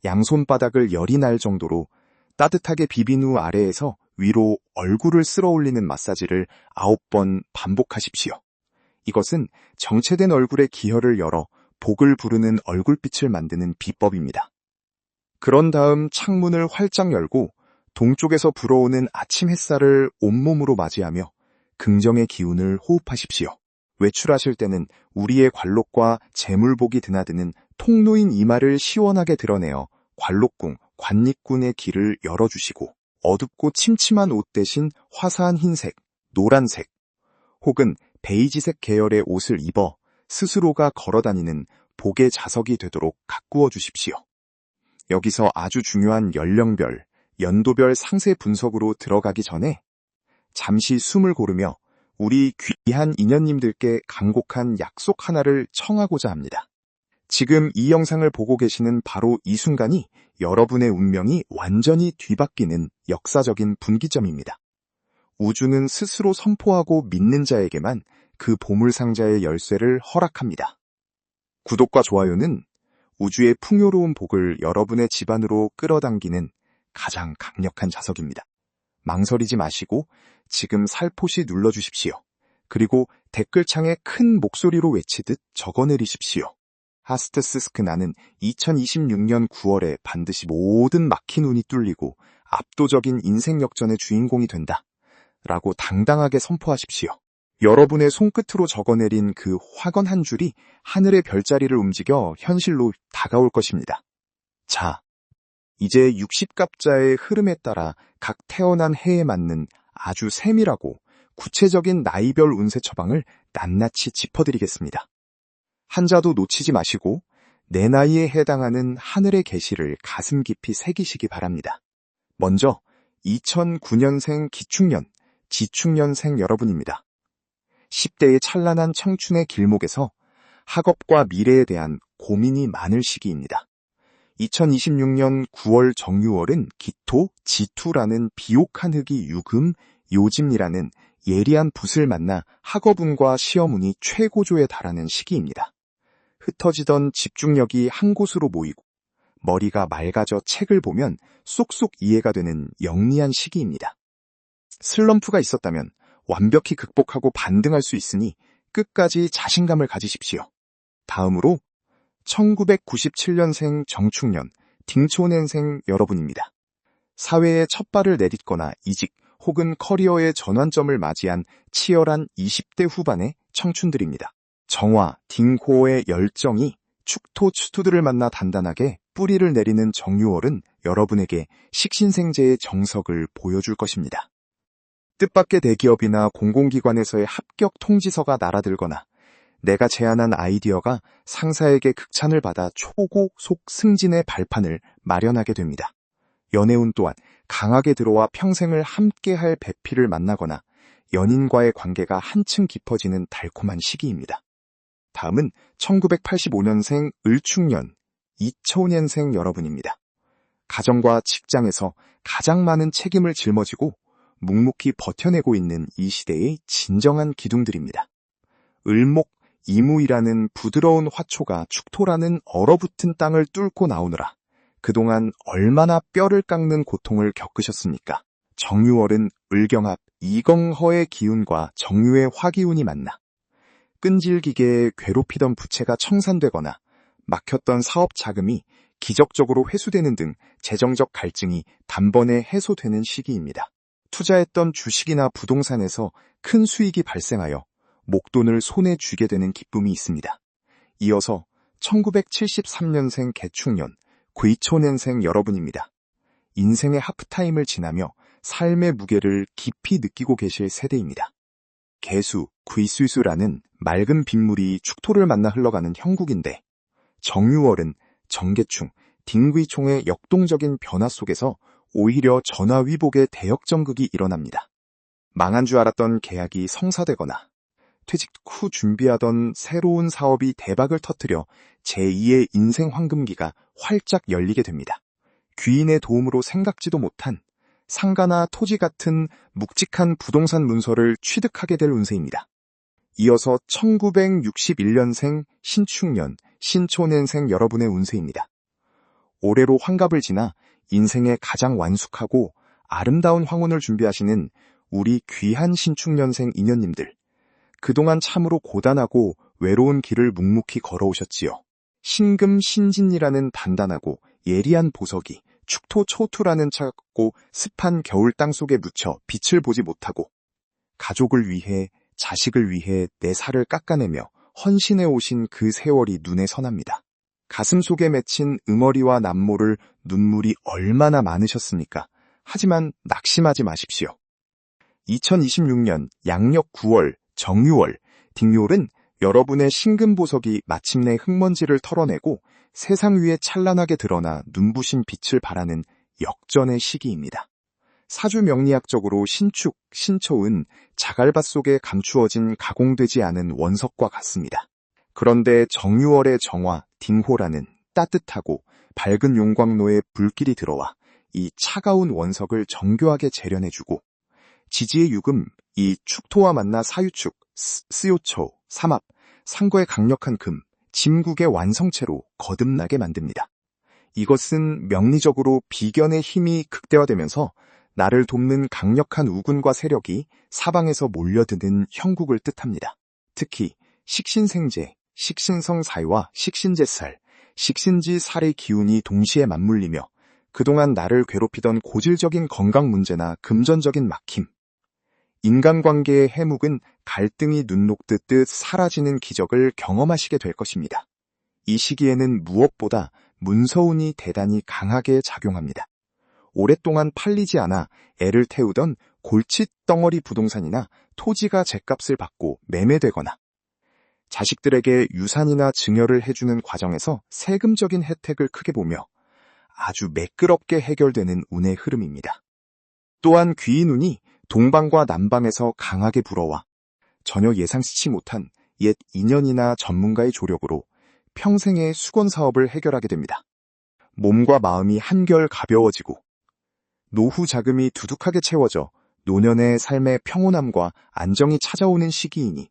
Speaker 1: 양손바닥을 열이 날 정도로 따뜻하게 비빈 후 아래에서 위로 얼굴을 쓸어 올리는 마사지를 9번 반복하십시오. 이것은 정체된 얼굴의 기혈을 열어 복을 부르는 얼굴빛을 만드는 비법입니다. 그런 다음 창문을 활짝 열고 동쪽에서 불어오는 아침 햇살을 온몸으로 맞이하며 긍정의 기운을 호흡하십시오. 외출하실 때는 우리의 관록과 재물복이 드나드는 통로인 이마를 시원하게 드러내어 관록궁, 관리꾼의 길을 열어주시고 어둡고 침침한 옷 대신 화사한 흰색, 노란색 혹은 베이지색 계열의 옷을 입어 스스로가 걸어다니는 복의 자석이 되도록 가꾸어 주십시오. 여기서 아주 중요한 연령별, 연도별 상세 분석으로 들어가기 전에 잠시 숨을 고르며 우리 귀한 인연님들께 간곡한 약속 하나를 청하고자 합니다. 지금 이 영상을 보고 계시는 바로 이 순간이 여러분의 운명이 완전히 뒤바뀌는 역사적인 분기점입니다. 우주는 스스로 선포하고 믿는 자에게만 그 보물상자의 열쇠를 허락합니다. 구독과 좋아요는 우주의 풍요로운 복을 여러분의 집안으로 끌어당기는 가장 강력한 자석입니다. 망설이지 마시고 지금 살포시 눌러주십시오. 그리고 댓글창에 큰 목소리로 외치듯 적어내리십시오. 하스테스스크 나는 2026년 9월에 반드시 모든 막힌 운이 뚫리고 압도적인 인생 역전의 주인공이 된다. 라고 당당하게 선포하십시오. 여러분의 손끝으로 적어내린 그 확언 한 줄이 하늘의 별자리를 움직여 현실로 다가올 것입니다. 자, 이제 60갑자의 흐름에 따라 각 태어난 해에 맞는 아주 세밀하고 구체적인 나이별 운세 처방을 낱낱이 짚어드리겠습니다. 한자도 놓치지 마시고 내 나이에 해당하는 하늘의 계시를 가슴 깊이 새기시기 바랍니다. 먼저 2009년생 기축년, 지축년생 여러분입니다. 10대의 찬란한 청춘의 길목에서 학업과 미래에 대한 고민이 많을 시기입니다. 2026년 9월 정유월은 기토, 지투라는 비옥한 흙이 유금, 요짐이라는 예리한 붓을 만나 학업운과 시험운이 최고조에 달하는 시기입니다. 흩어지던 집중력이 한 곳으로 모이고 머리가 맑아져 책을 보면 쏙쏙 이해가 되는 영리한 시기입니다. 슬럼프가 있었다면 완벽히 극복하고 반등할 수 있으니 끝까지 자신감을 가지십시오. 다음으로 1997년생 정축년, 딩초년생 여러분입니다. 사회에 첫 발을 내딛거나 이직 혹은 커리어의 전환점을 맞이한 치열한 20대 후반의 청춘들입니다. 정화, 딩호의 열정이 축토, 추토들을 만나 단단하게 뿌리를 내리는 정유월은 여러분에게 식신생재의 정석을 보여줄 것입니다. 뜻밖의 대기업이나 공공기관에서의 합격 통지서가 날아들거나 내가 제안한 아이디어가 상사에게 극찬을 받아 초고속 승진의 발판을 마련하게 됩니다. 연애운 또한 강하게 들어와 평생을 함께할 배필을 만나거나 연인과의 관계가 한층 깊어지는 달콤한 시기입니다. 다음은 1985년생 을축년, 이초년생 여러분입니다. 가정과 직장에서 가장 많은 책임을 짊어지고 묵묵히 버텨내고 있는 이 시대의 진정한 기둥들입니다. 을목, 이무이라는 부드러운 화초가 축토라는 얼어붙은 땅을 뚫고 나오느라 그동안 얼마나 뼈를 깎는 고통을 겪으셨습니까? 정유월은 을경합, 이경허의 기운과 정유의 화기운이 만나 끈질기게 괴롭히던 부채가 청산되거나 막혔던 사업 자금이 기적적으로 회수되는 등 재정적 갈증이 단번에 해소되는 시기입니다. 투자했던 주식이나 부동산에서 큰 수익이 발생하여 목돈을 손에 쥐게 되는 기쁨이 있습니다. 이어서 1973년생 개축년,癸초년생 여러분입니다. 인생의 하프타임을 지나며 삶의 무게를 깊이 느끼고 계실 세대입니다. 개수, 귀수수라는 맑은 빗물이 축토를 만나 흘러가는 형국인데 정유월은 정계충, 딩귀총의 역동적인 변화 속에서 오히려 전화위복의 대역전극이 일어납니다. 망한 줄 알았던 계약이 성사되거나 퇴직 후 준비하던 새로운 사업이 대박을 터뜨려 제2의 인생 황금기가 활짝 열리게 됩니다. 귀인의 도움으로 생각지도 못한 상가나 토지 같은 묵직한 부동산 문서를 취득하게 될 운세입니다. 이어서 1961년생 신축년, 신초년생 여러분의 운세입니다. 올해로 환갑을 지나 인생의 가장 완숙하고 아름다운 황혼을 준비하시는 우리 귀한 신축년생 인연님들. 그동안 참으로 고단하고 외로운 길을 묵묵히 걸어오셨지요. 신금신진이라는 단단하고 예리한 보석이 축토 초투라는 차갑고 습한 겨울 땅 속에 묻혀 빛을 보지 못하고 가족을 위해 자식을 위해 내 살을 깎아내며 헌신해 오신 그 세월이 눈에 선합니다. 가슴 속에 맺힌 응어리와 남모를 눈물이 얼마나 많으셨습니까? 하지만 낙심하지 마십시오. 2026년 양력 9월 정유월, 딩묘월은 여러분의 신금보석이 마침내 흙먼지를 털어내고 세상 위에 찬란하게 드러나 눈부신 빛을 발하는 역전의 시기입니다. 사주 명리학적으로 신축, 신초은 자갈밭 속에 감추어진 가공되지 않은 원석과 같습니다. 그런데 정유월의 정화, 딩호라는 따뜻하고 밝은 용광로에 불길이 들어와 이 차가운 원석을 정교하게 재련해주고, 지지의 유금, 이 축토와 만나 사유축, 스요초, 삼합, 상거의 강력한 금, 짐국의 완성체로 거듭나게 만듭니다. 이것은 명리적으로 비견의 힘이 극대화되면서 나를 돕는 강력한 우군과 세력이 사방에서 몰려드는 형국을 뜻합니다. 특히 식신생재, 식신성사이와 식신제살, 식신지살의 기운이 동시에 맞물리며 그동안 나를 괴롭히던 고질적인 건강 문제나 금전적인 막힘, 인간관계의 해묵은 갈등이 눈 녹듯 사라지는 기적을 경험하시게 될 것입니다. 이 시기에는 무엇보다 문서운이 대단히 강하게 작용합니다. 오랫동안 팔리지 않아 애를 태우던 골칫덩어리 부동산이나 토지가 죗값을 받고 매매되거나 자식들에게 유산이나 증여를 해주는 과정에서 세금적인 혜택을 크게 보며 아주 매끄럽게 해결되는 운의 흐름입니다. 또한 귀인운이 동방과 남방에서 강하게 불어와 전혀 예상치 못한 옛 인연이나 전문가의 조력으로 평생의 수건 사업을 해결하게 됩니다. 몸과 마음이 한결 가벼워지고 노후 자금이 두둑하게 채워져 노년의 삶의 평온함과 안정이 찾아오는 시기이니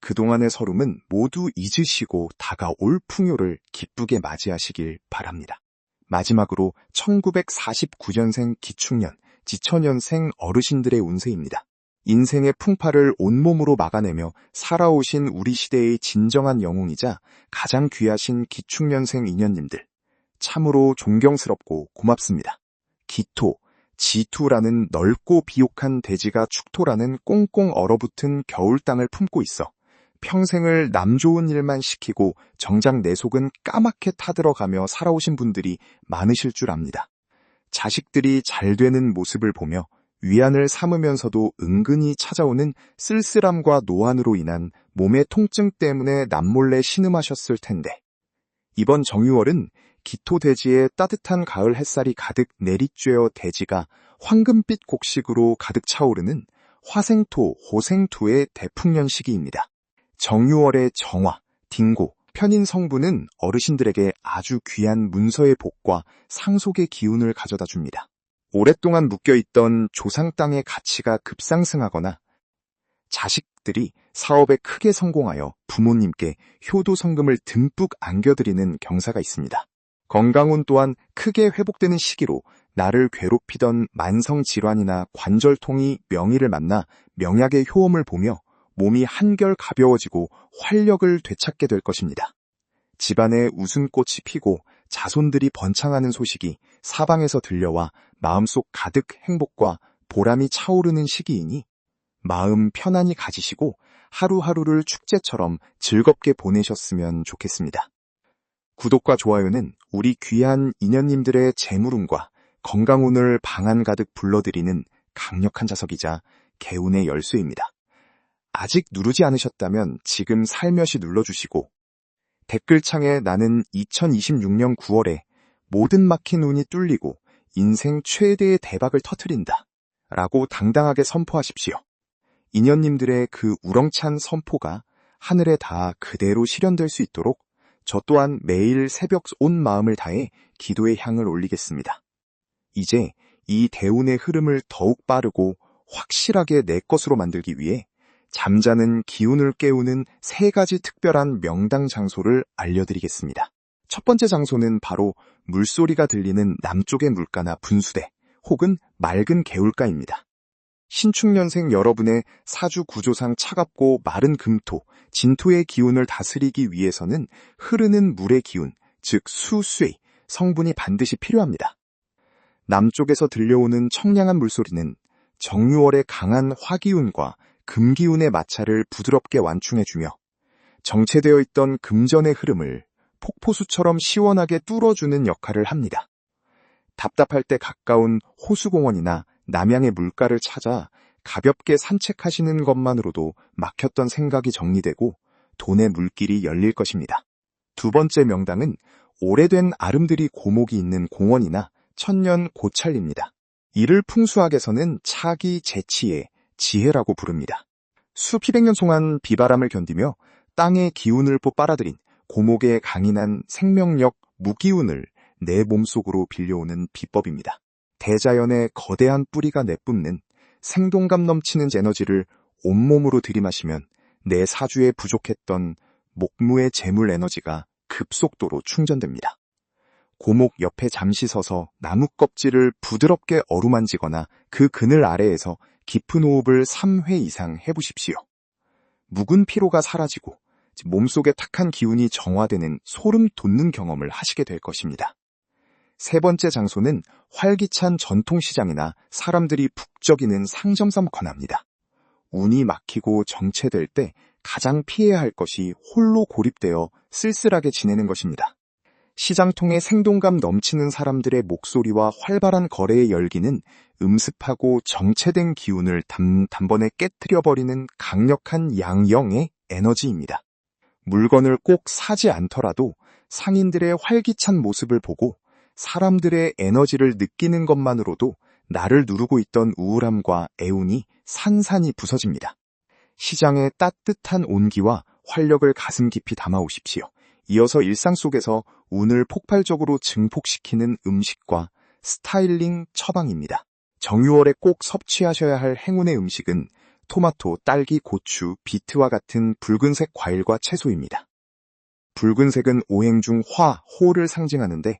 Speaker 1: 그동안의 서름은 모두 잊으시고 다가올 풍요를 기쁘게 맞이하시길 바랍니다. 마지막으로 1949년생 기축년, 지천년생 어르신들의 운세입니다. 인생의 풍파를 온몸으로 막아내며 살아오신 우리 시대의 진정한 영웅이자 가장 귀하신 기축년생 인연님들, 참으로 존경스럽고 고맙습니다. 기토, 지투라는 넓고 비옥한 대지가 축토라는 꽁꽁 얼어붙은 겨울 땅을 품고 있어 평생을 남 좋은 일만 시키고 정작 내 속은 까맣게 타들어가며 살아오신 분들이 많으실 줄 압니다. 자식들이 잘 되는 모습을 보며 위안을 삼으면서도 은근히 찾아오는 쓸쓸함과 노안으로 인한 몸의 통증 때문에 남몰래 신음하셨을 텐데, 이번 정유월은 기토대지에 따뜻한 가을 햇살이 가득 내리쬐어 대지가 황금빛 곡식으로 가득 차오르는 화생토, 호생토의 대풍년 시기입니다. 정유월의 정화, 딩고, 편인 성분은 어르신들에게 아주 귀한 문서의 복과 상속의 기운을 가져다 줍니다. 오랫동안 묶여있던 조상 땅의 가치가 급상승하거나 자식들이 사업에 크게 성공하여 부모님께 효도성금을 듬뿍 안겨드리는 경사가 있습니다. 건강운 또한 크게 회복되는 시기로 나를 괴롭히던 만성질환이나 관절통이 명의를 만나 명약의 효험을 보며 몸이 한결 가벼워지고 활력을 되찾게 될 것입니다. 집안에 웃음꽃이 피고 자손들이 번창하는 소식이 사방에서 들려와 마음속 가득 행복과 보람이 차오르는 시기이니 마음 편안히 가지시고 하루하루를 축제처럼 즐겁게 보내셨으면 좋겠습니다. 구독과 좋아요는 우리 귀한 인연님들의 재물운과 건강운을 방안 가득 불러들이는 강력한 자석이자 개운의 열쇠입니다. 아직 누르지 않으셨다면 지금 살며시 눌러주시고 댓글창에 나는 2026년 9월에 모든 막힌 운이 뚫리고 인생 최대의 대박을 터뜨린다 라고 당당하게 선포하십시오. 인연님들의 그 우렁찬 선포가 하늘에 닿아 그대로 실현될 수 있도록 저 또한 매일 새벽 온 마음을 다해 기도의 향을 올리겠습니다. 이제 이 대운의 흐름을 더욱 빠르고 확실하게 내 것으로 만들기 위해 잠자는 기운을 깨우는 3가지 특별한 명당 장소를 알려드리겠습니다. 첫 번째 장소는 바로 물소리가 들리는 남쪽의 물가나 분수대 혹은 맑은 개울가입니다. 신축년생 여러분의 사주 구조상 차갑고 마른 금토, 진토의 기운을 다스리기 위해서는 흐르는 물의 기운, 즉 수쇠, 성분이 반드시 필요합니다. 남쪽에서 들려오는 청량한 물소리는 정유월의 강한 화기운과 금기운의 마찰을 부드럽게 완충해주며 정체되어 있던 금전의 흐름을 폭포수처럼 시원하게 뚫어주는 역할을 합니다. 답답할 때 가까운 호수공원이나 남양의 물가를 찾아 가볍게 산책하시는 것만으로도 막혔던 생각이 정리되고 돈의 물길이 열릴 것입니다. 두 번째 명당은 오래된 아름드리 고목이 있는 공원이나 천년 고찰입니다. 이를 풍수학에서는 차기 재치의 지혜라고 부릅니다. 수피백 년 동안 비바람을 견디며 땅의 기운을 빨아들인 고목의 강인한 생명력 무기운을 내 몸속으로 빌려오는 비법입니다. 대자연의 거대한 뿌리가 내뿜는 생동감 넘치는 에너지를 온몸으로 들이마시면 내 사주에 부족했던 목무의 재물 에너지가 급속도로 충전됩니다. 고목 옆에 잠시 서서 나무 껍질을 부드럽게 어루만지거나 그 그늘 아래에서 깊은 호흡을 3회 이상 해보십시오. 묵은 피로가 사라지고 몸속의 탁한 기운이 정화되는 소름 돋는 경험을 하시게 될 것입니다. 세 번째 장소는 활기찬 전통시장이나 사람들이 북적이는 상점섬 관합니다. 운이 막히고 정체될 때 가장 피해야 할 것이 홀로 고립되어 쓸쓸하게 지내는 것입니다. 시장통에 생동감 넘치는 사람들의 목소리와 활발한 거래의 열기는 음습하고 정체된 기운을 단번에 깨트려버리는 강력한 양영의 에너지입니다. 물건을 꼭 사지 않더라도 상인들의 활기찬 모습을 보고 사람들의 에너지를 느끼는 것만으로도 나를 누르고 있던 우울함과 애운이 산산이 부서집니다. 시장의 따뜻한 온기와 활력을 가슴 깊이 담아오십시오. 이어서 일상 속에서 운을 폭발적으로 증폭시키는 음식과 스타일링 처방입니다. 정유월에 꼭 섭취하셔야 할 행운의 음식은 토마토, 딸기, 고추, 비트와 같은 붉은색 과일과 채소입니다. 붉은색은 오행 중 화, 호를 상징하는데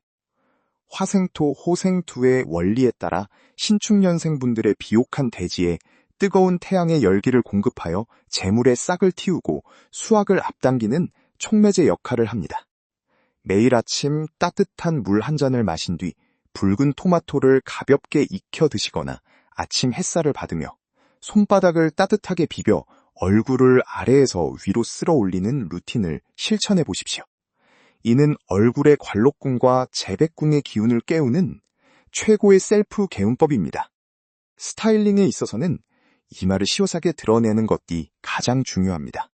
Speaker 1: 화생토, 호생투의 원리에 따라 신축년생분들의 비옥한 대지에 뜨거운 태양의 열기를 공급하여 재물의 싹을 틔우고 수확을 앞당기는 촉매제 역할을 합니다. 매일 아침 따뜻한 물 한 잔을 마신 뒤 붉은 토마토를 가볍게 익혀 드시거나 아침 햇살을 받으며 손바닥을 따뜻하게 비벼 얼굴을 아래에서 위로 쓸어 올리는 루틴을 실천해 보십시오. 이는 얼굴의 관록궁과 재백궁의 기운을 깨우는 최고의 셀프 개운법입니다. 스타일링에 있어서는 이마를 시원하게 드러내는 것이 가장 중요합니다.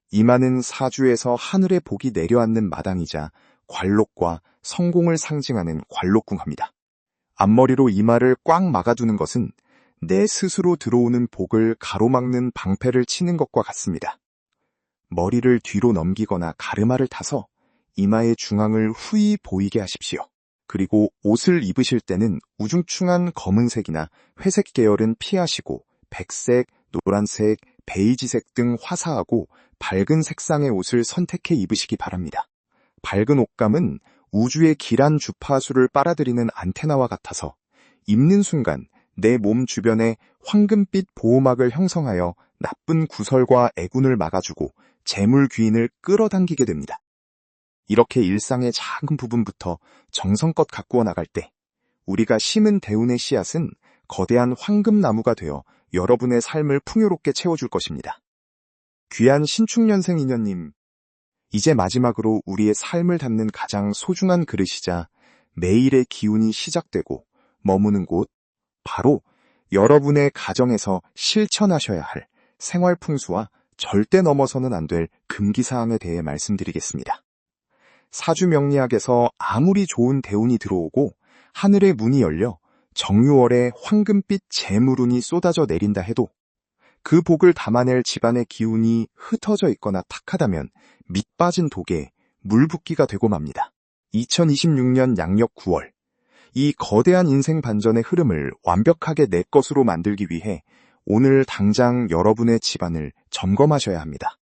Speaker 1: 이마는 사주에서 하늘의 복이 내려앉는 마당이자 관록과 성공을 상징하는 관록궁합니다. 앞머리로 이마를 꽉 막아두는 것은 내 스스로 들어오는 복을 가로막는 방패를 치는 것과 같습니다. 머리를 뒤로 넘기거나 가르마를 타서 이마의 중앙을 후히 보이게 하십시오. 그리고 옷을 입으실 때는 우중충한 검은색이나 회색 계열은 피하시고 백색, 노란색, 베이지색 등 화사하고 밝은 색상의 옷을 선택해 입으시기 바랍니다. 밝은 옷감은 우주의 길한 주파수를 빨아들이는 안테나와 같아서 입는 순간 내 몸 주변에 황금빛 보호막을 형성하여 나쁜 구설과 애군을 막아주고 재물 귀인을 끌어당기게 됩니다. 이렇게 일상의 작은 부분부터 정성껏 가꾸어 나갈 때 우리가 심은 대운의 씨앗은 거대한 황금나무가 되어 여러분의 삶을 풍요롭게 채워줄 것입니다. 귀한 신축년생 인연님, 이제 마지막으로 우리의 삶을 담는 가장 소중한 그릇이자 매일의 기운이 시작되고 머무는 곳, 바로 여러분의 가정에서 실천하셔야 할 생활 풍수와 절대 넘어서는 안 될 금기사항에 대해 말씀드리겠습니다. 사주 명리학에서 아무리 좋은 대운이 들어오고 하늘의 문이 열려 정유월에 황금빛 재물운이 쏟아져 내린다 해도 그 복을 담아낼 집안의 기운이 흩어져 있거나 탁하다면 밑 빠진 독에 물 붓기가 되고 맙니다. 2026년 양력 9월, 이 거대한 인생 반전의 흐름을 완벽하게 내 것으로 만들기 위해 오늘 당장 여러분의 집안을 점검하셔야 합니다.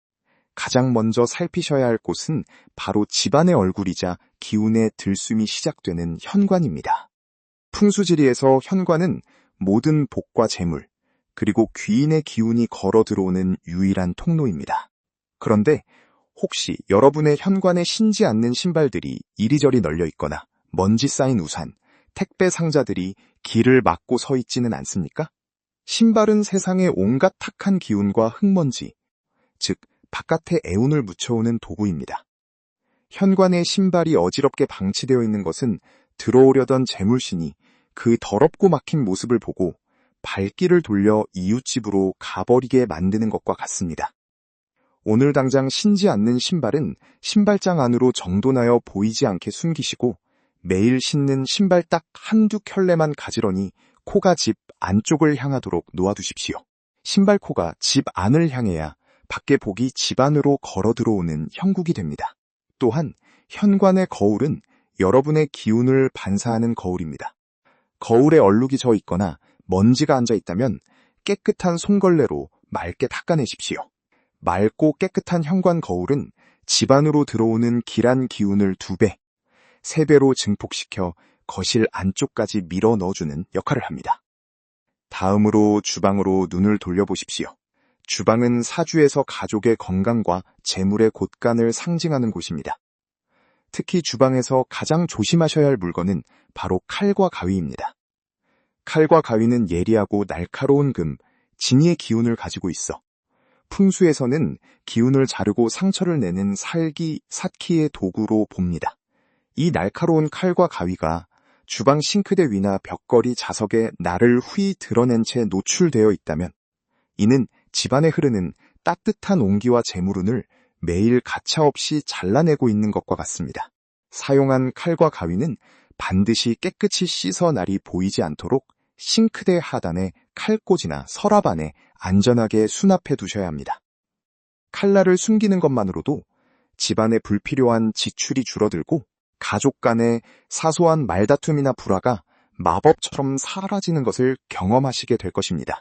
Speaker 1: 가장 먼저 살피셔야 할 곳은 바로 집안의 얼굴이자 기운의 들숨이 시작되는 현관입니다. 풍수지리에서 현관은 모든 복과 재물, 그리고 귀인의 기운이 걸어 들어오는 유일한 통로입니다. 그런데 혹시 여러분의 현관에 신지 않는 신발들이 이리저리 널려 있거나 먼지 쌓인 우산, 택배 상자들이 길을 막고 서 있지는 않습니까? 신발은 세상의 온갖 탁한 기운과 흙먼지, 즉 바깥에 애운을 묻혀오는 도구입니다. 현관에 신발이 어지럽게 방치되어 있는 것은 들어오려던 재물신이 그 더럽고 막힌 모습을 보고 발길을 돌려 이웃집으로 가버리게 만드는 것과 같습니다. 오늘 당장 신지 않는 신발은 신발장 안으로 정돈하여 보이지 않게 숨기시고 매일 신는 신발 딱 한두 켤레만 가지런히 코가 집 안쪽을 향하도록 놓아두십시오. 신발 코가 집 안을 향해야 밖에 복이 집 안으로 걸어 들어오는 형국이 됩니다. 또한 현관의 거울은 여러분의 기운을 반사하는 거울입니다. 거울에 얼룩이 져 있거나 먼지가 앉아 있다면 깨끗한 손걸레로 맑게 닦아내십시오. 맑고 깨끗한 현관 거울은 집 안으로 들어오는 길한 기운을 2배, 3배로 증폭시켜 거실 안쪽까지 밀어 넣어주는 역할을 합니다. 다음으로 주방으로 눈을 돌려보십시오. 주방은 사주에서 가족의 건강과 재물의 곳간을 상징하는 곳입니다. 특히 주방에서 가장 조심하셔야 할 물건은 바로 칼과 가위입니다. 칼과 가위는 예리하고 날카로운 금, 진이의 기운을 가지고 있어 풍수에서는 기운을 자르고 상처를 내는 살기, 사키의 도구로 봅니다. 이 날카로운 칼과 가위가 주방 싱크대 위나 벽걸이 자석에 날을 후이 드러낸 채 노출되어 있다면 이는 집안에 흐르는 따뜻한 온기와 재물운을 매일 가차없이 잘라내고 있는 것과 같습니다. 사용한 칼과 가위는 반드시 깨끗이 씻어 날이 보이지 않도록 싱크대 하단에 칼꽂이나 서랍 안에 안전하게 수납해 두셔야 합니다. 칼날을 숨기는 것만으로도 집안에 불필요한 지출이 줄어들고 가족 간의 사소한 말다툼이나 불화가 마법처럼 사라지는 것을 경험하시게 될 것입니다.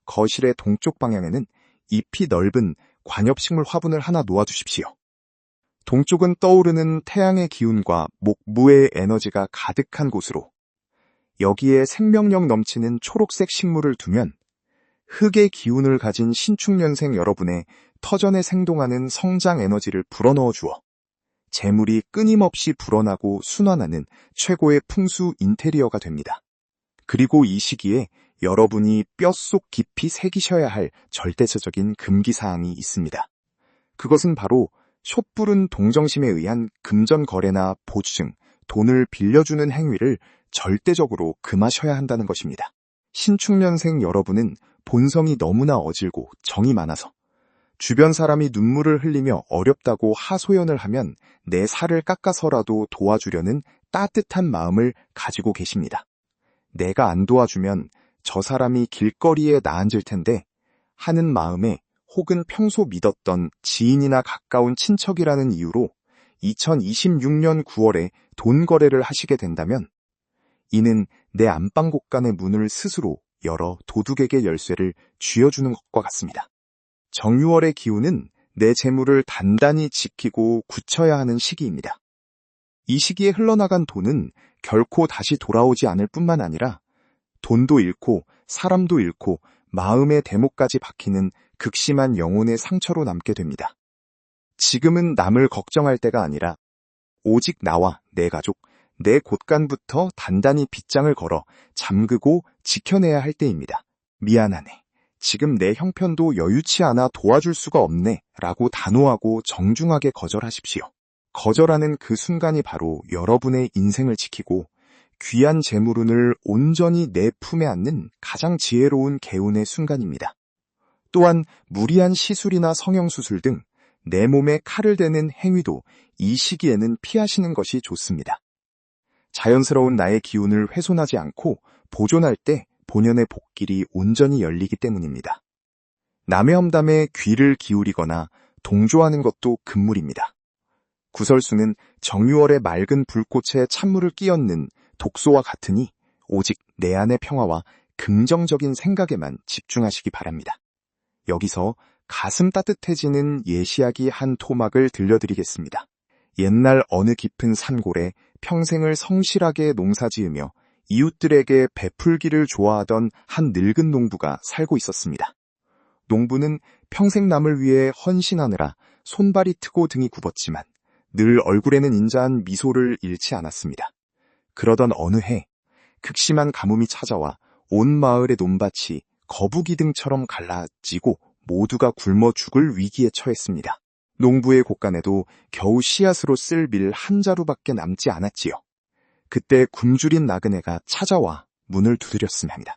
Speaker 1: 거실의 동쪽 방향에는 잎이 넓은 관엽식물 화분을 하나 놓아두십시오. 동쪽은 떠오르는 태양의 기운과 목무의 에너지가 가득한 곳으로 여기에 생명력 넘치는 초록색 식물을 두면 흙의 기운을 가진 신축년생 여러분의 터전에 생동하는 성장 에너지를 불어넣어 주어 재물이 끊임없이 불어나고 순환하는 최고의 풍수 인테리어가 됩니다. 그리고 이 시기에 여러분이 뼛속 깊이 새기셔야 할 절대적인 금기사항이 있습니다. 그것은 바로 촛불은 동정심에 의한 금전 거래나 보증, 돈을 빌려주는 행위를 절대적으로 금하셔야 한다는 것입니다. 신축년생 여러분은 본성이 너무나 어질고 정이 많아서 주변 사람이 눈물을 흘리며 어렵다고 하소연을 하면 내 살을 깎아서라도 도와주려는 따뜻한 마음을 가지고 계십니다. 내가 안 도와주면 저 사람이 길거리에 나앉을 텐데 하는 마음에 혹은 평소 믿었던 지인이나 가까운 친척이라는 이유로 2026년 9월에 돈 거래를 하시게 된다면 이는 내 안방 곳간의 문을 스스로 열어 도둑에게 열쇠를 쥐어주는 것과 같습니다. 정유월의 기운은 내 재물을 단단히 지키고 굳혀야 하는 시기입니다. 이 시기에 흘러나간 돈은 결코 다시 돌아오지 않을 뿐만 아니라 돈도 잃고 사람도 잃고 마음의 대목까지 박히는 극심한 영혼의 상처로 남게 됩니다. 지금은 남을 걱정할 때가 아니라 오직 나와 내 가족, 내 곳간부터 단단히 빗장을 걸어 잠그고 지켜내야 할 때입니다. 미안하네. 지금 내 형편도 여유치 않아 도와줄 수가 없네 라고 단호하고 정중하게 거절하십시오. 거절하는 그 순간이 바로 여러분의 인생을 지키고 귀한 재물운을 온전히 내 품에 안는 가장 지혜로운 개운의 순간입니다. 또한 무리한 시술이나 성형수술 등 내 몸에 칼을 대는 행위도 이 시기에는 피하시는 것이 좋습니다. 자연스러운 나의 기운을 훼손하지 않고 보존할 때 본연의 복길이 온전히 열리기 때문입니다. 남의 험담에 귀를 기울이거나 동조하는 것도 금물입니다. 구설수는 정유월의 맑은 불꽃에 찬물을 끼얹는 독소와 같으니 오직 내 안의 평화와 긍정적인 생각에만 집중하시기 바랍니다. 여기서 가슴 따뜻해지는 예시하기 한 토막을 들려드리겠습니다. 옛날 어느 깊은 산골에 평생을 성실하게 농사지으며 이웃들에게 베풀기를 좋아하던 한 늙은 농부가 살고 있었습니다. 농부는 평생 남을 위해 헌신하느라 손발이 트고 등이 굽었지만 늘 얼굴에는 인자한 미소를 잃지 않았습니다. 그러던 어느 해 극심한 가뭄이 찾아와 온 마을의 논밭이 거북이 등처럼 갈라지고 모두가 굶어 죽을 위기에 처했습니다. 농부의 곳간에도 겨우 씨앗으로 쓸 밀 한 자루밖에 남지 않았지요. 그때 굶주린 나그네가 찾아와 문을 두드렸으면 합니다.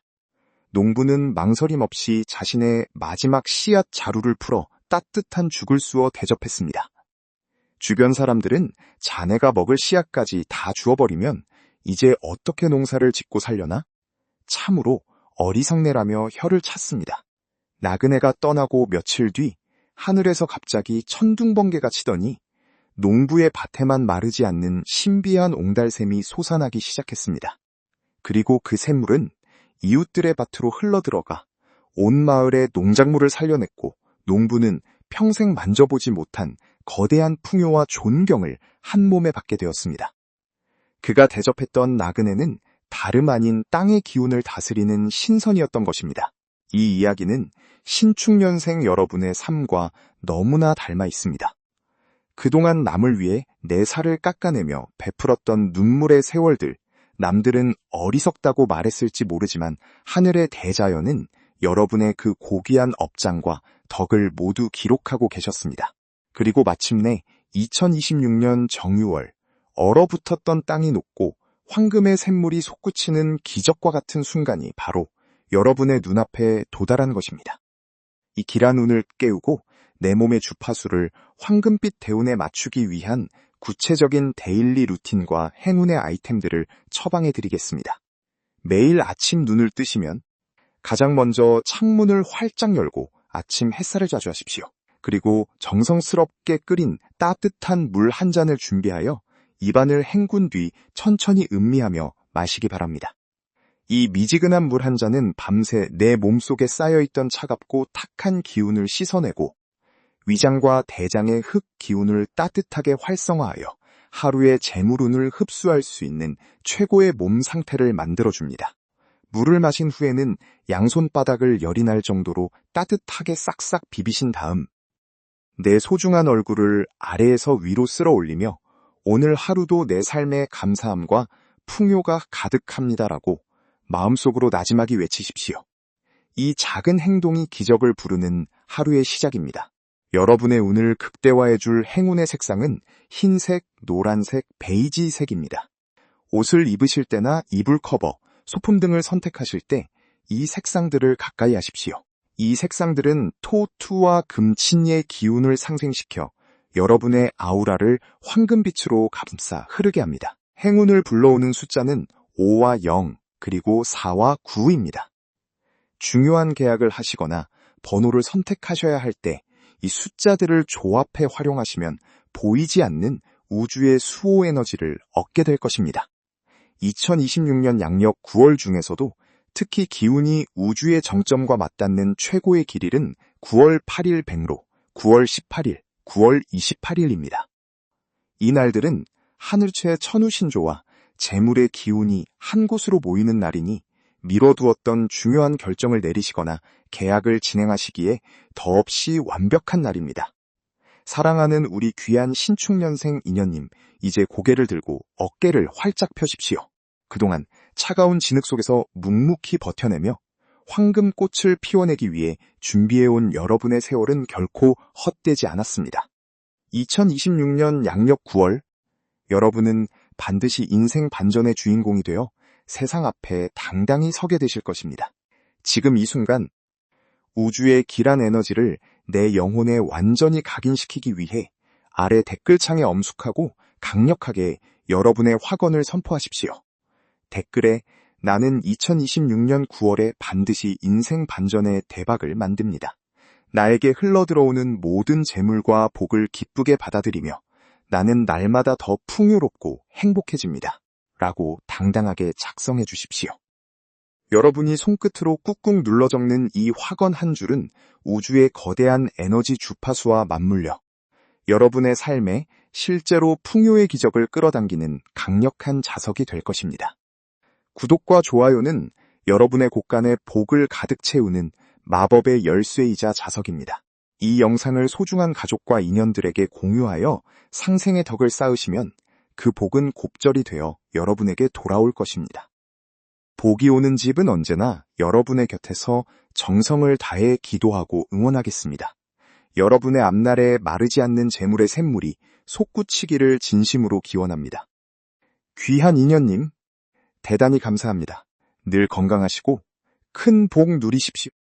Speaker 1: 농부는 망설임 없이 자신의 마지막 씨앗 자루를 풀어 따뜻한 죽을 쑤어 대접했습니다. 주변 사람들은 자네가 먹을 씨앗까지 다 주워버리면 이제 어떻게 농사를 짓고 살려나? 참으로 어리석네라며 혀를 찼습니다. 나그네가 떠나고 며칠 뒤 하늘에서 갑자기 천둥번개가 치더니 농부의 밭에만 마르지 않는 신비한 옹달샘이 솟아나기 시작했습니다. 그리고 그 샘물은 이웃들의 밭으로 흘러들어가 온 마을의 농작물을 살려냈고 농부는 평생 만져보지 못한 거대한 풍요와 존경을 한 몸에 받게 되었습니다. 그가 대접했던 나그네는 다름 아닌 땅의 기운을 다스리는 신선이었던 것입니다. 이 이야기는 신축년생 여러분의 삶과 너무나 닮아 있습니다. 그동안 남을 위해 내 살을 깎아내며 베풀었던 눈물의 세월들, 남들은 어리석다고 말했을지 모르지만 하늘의 대자연은 여러분의 그 고귀한 업장과 덕을 모두 기록하고 계셨습니다. 그리고 마침내 2026년 정유월, 얼어붙었던 땅이 녹고 황금의 샘물이 솟구치는 기적과 같은 순간이 바로 여러분의 눈앞에 도달한 것입니다. 이 길한 운을 깨우고 내 몸의 주파수를 황금빛 대운에 맞추기 위한 구체적인 데일리 루틴과 행운의 아이템들을 처방해 드리겠습니다. 매일 아침 눈을 뜨시면 가장 먼저 창문을 활짝 열고 아침 햇살을 자주하십시오. 그리고 정성스럽게 끓인 따뜻한 물 한 잔을 준비하여 입안을 헹군 뒤 천천히 음미하며 마시기 바랍니다. 이 미지근한 물 한 잔은 밤새 내 몸속에 쌓여있던 차갑고 탁한 기운을 씻어내고 위장과 대장의 흙 기운을 따뜻하게 활성화하여 하루의 재물운을 흡수할 수 있는 최고의 몸 상태를 만들어줍니다. 물을 마신 후에는 양손바닥을 열이 날 정도로 따뜻하게 싹싹 비비신 다음 내 소중한 얼굴을 아래에서 위로 쓸어 올리며 오늘 하루도 내 삶에 감사함과 풍요가 가득합니다라고 마음속으로 나지막이 외치십시오. 이 작은 행동이 기적을 부르는 하루의 시작입니다. 여러분의 운을 극대화해줄 행운의 색상은 흰색, 노란색, 베이지색입니다. 옷을 입으실 때나 이불 커버, 소품 등을 선택하실 때 이 색상들을 가까이 하십시오. 이 색상들은 토, 투와 금친의 기운을 상생시켜 여러분의 아우라를 황금빛으로 감싸 흐르게 합니다. 행운을 불러오는 숫자는 5와 0, 그리고 4와 9입니다. 중요한 계약을 하시거나 번호를 선택하셔야 할 때 이 숫자들을 조합해 활용하시면 보이지 않는 우주의 수호 에너지를 얻게 될 것입니다. 2026년 양력 9월 중에서도 특히 기운이 우주의 정점과 맞닿는 최고의 길일은 9월 8일 백로, 9월 18일, 9월 28일입니다. 이 날들은 하늘채 천우신조와 재물의 기운이 한 곳으로 모이는 날이니 미뤄두었던 중요한 결정을 내리시거나 계약을 진행하시기에 더없이 완벽한 날입니다. 사랑하는 우리 귀한 신축년생 인연님, 이제 고개를 들고 어깨를 활짝 펴십시오. 그동안 차가운 진흙 속에서 묵묵히 버텨내며 황금꽃을 피워내기 위해 준비해온 여러분의 세월은 결코 헛되지 않았습니다. 2026년 양력 9월, 여러분은 반드시 인생 반전의 주인공이 되어 세상 앞에 당당히 서게 되실 것입니다. 지금 이 순간 우주의 길한 에너지를 내 영혼에 완전히 각인시키기 위해 아래 댓글창에 엄숙하고 강력하게 여러분의 확언을 선포하십시오. 댓글에 나는 2026년 9월에 반드시 인생 반전의 대박을 만듭니다. 나에게 흘러들어오는 모든 재물과 복을 기쁘게 받아들이며 나는 날마다 더 풍요롭고 행복해집니다. 라고 당당하게 작성해 주십시오. 여러분이 손끝으로 꾹꾹 눌러 적는 이 확언 한 줄은 우주의 거대한 에너지 주파수와 맞물려 여러분의 삶에 실제로 풍요의 기적을 끌어당기는 강력한 자석이 될 것입니다. 구독과 좋아요는 여러분의 곳간에 복을 가득 채우는 마법의 열쇠이자 자석입니다. 이 영상을 소중한 가족과 인연들에게 공유하여 상생의 덕을 쌓으시면 그 복은 곱절이 되어 여러분에게 돌아올 것입니다. 복이 오는 집은 언제나 여러분의 곁에서 정성을 다해 기도하고 응원하겠습니다. 여러분의 앞날에 마르지 않는 재물의 샘물이 솟구치기를 진심으로 기원합니다. 귀한 인연님, 대단히 감사합니다. 늘 건강하시고 큰 복 누리십시오.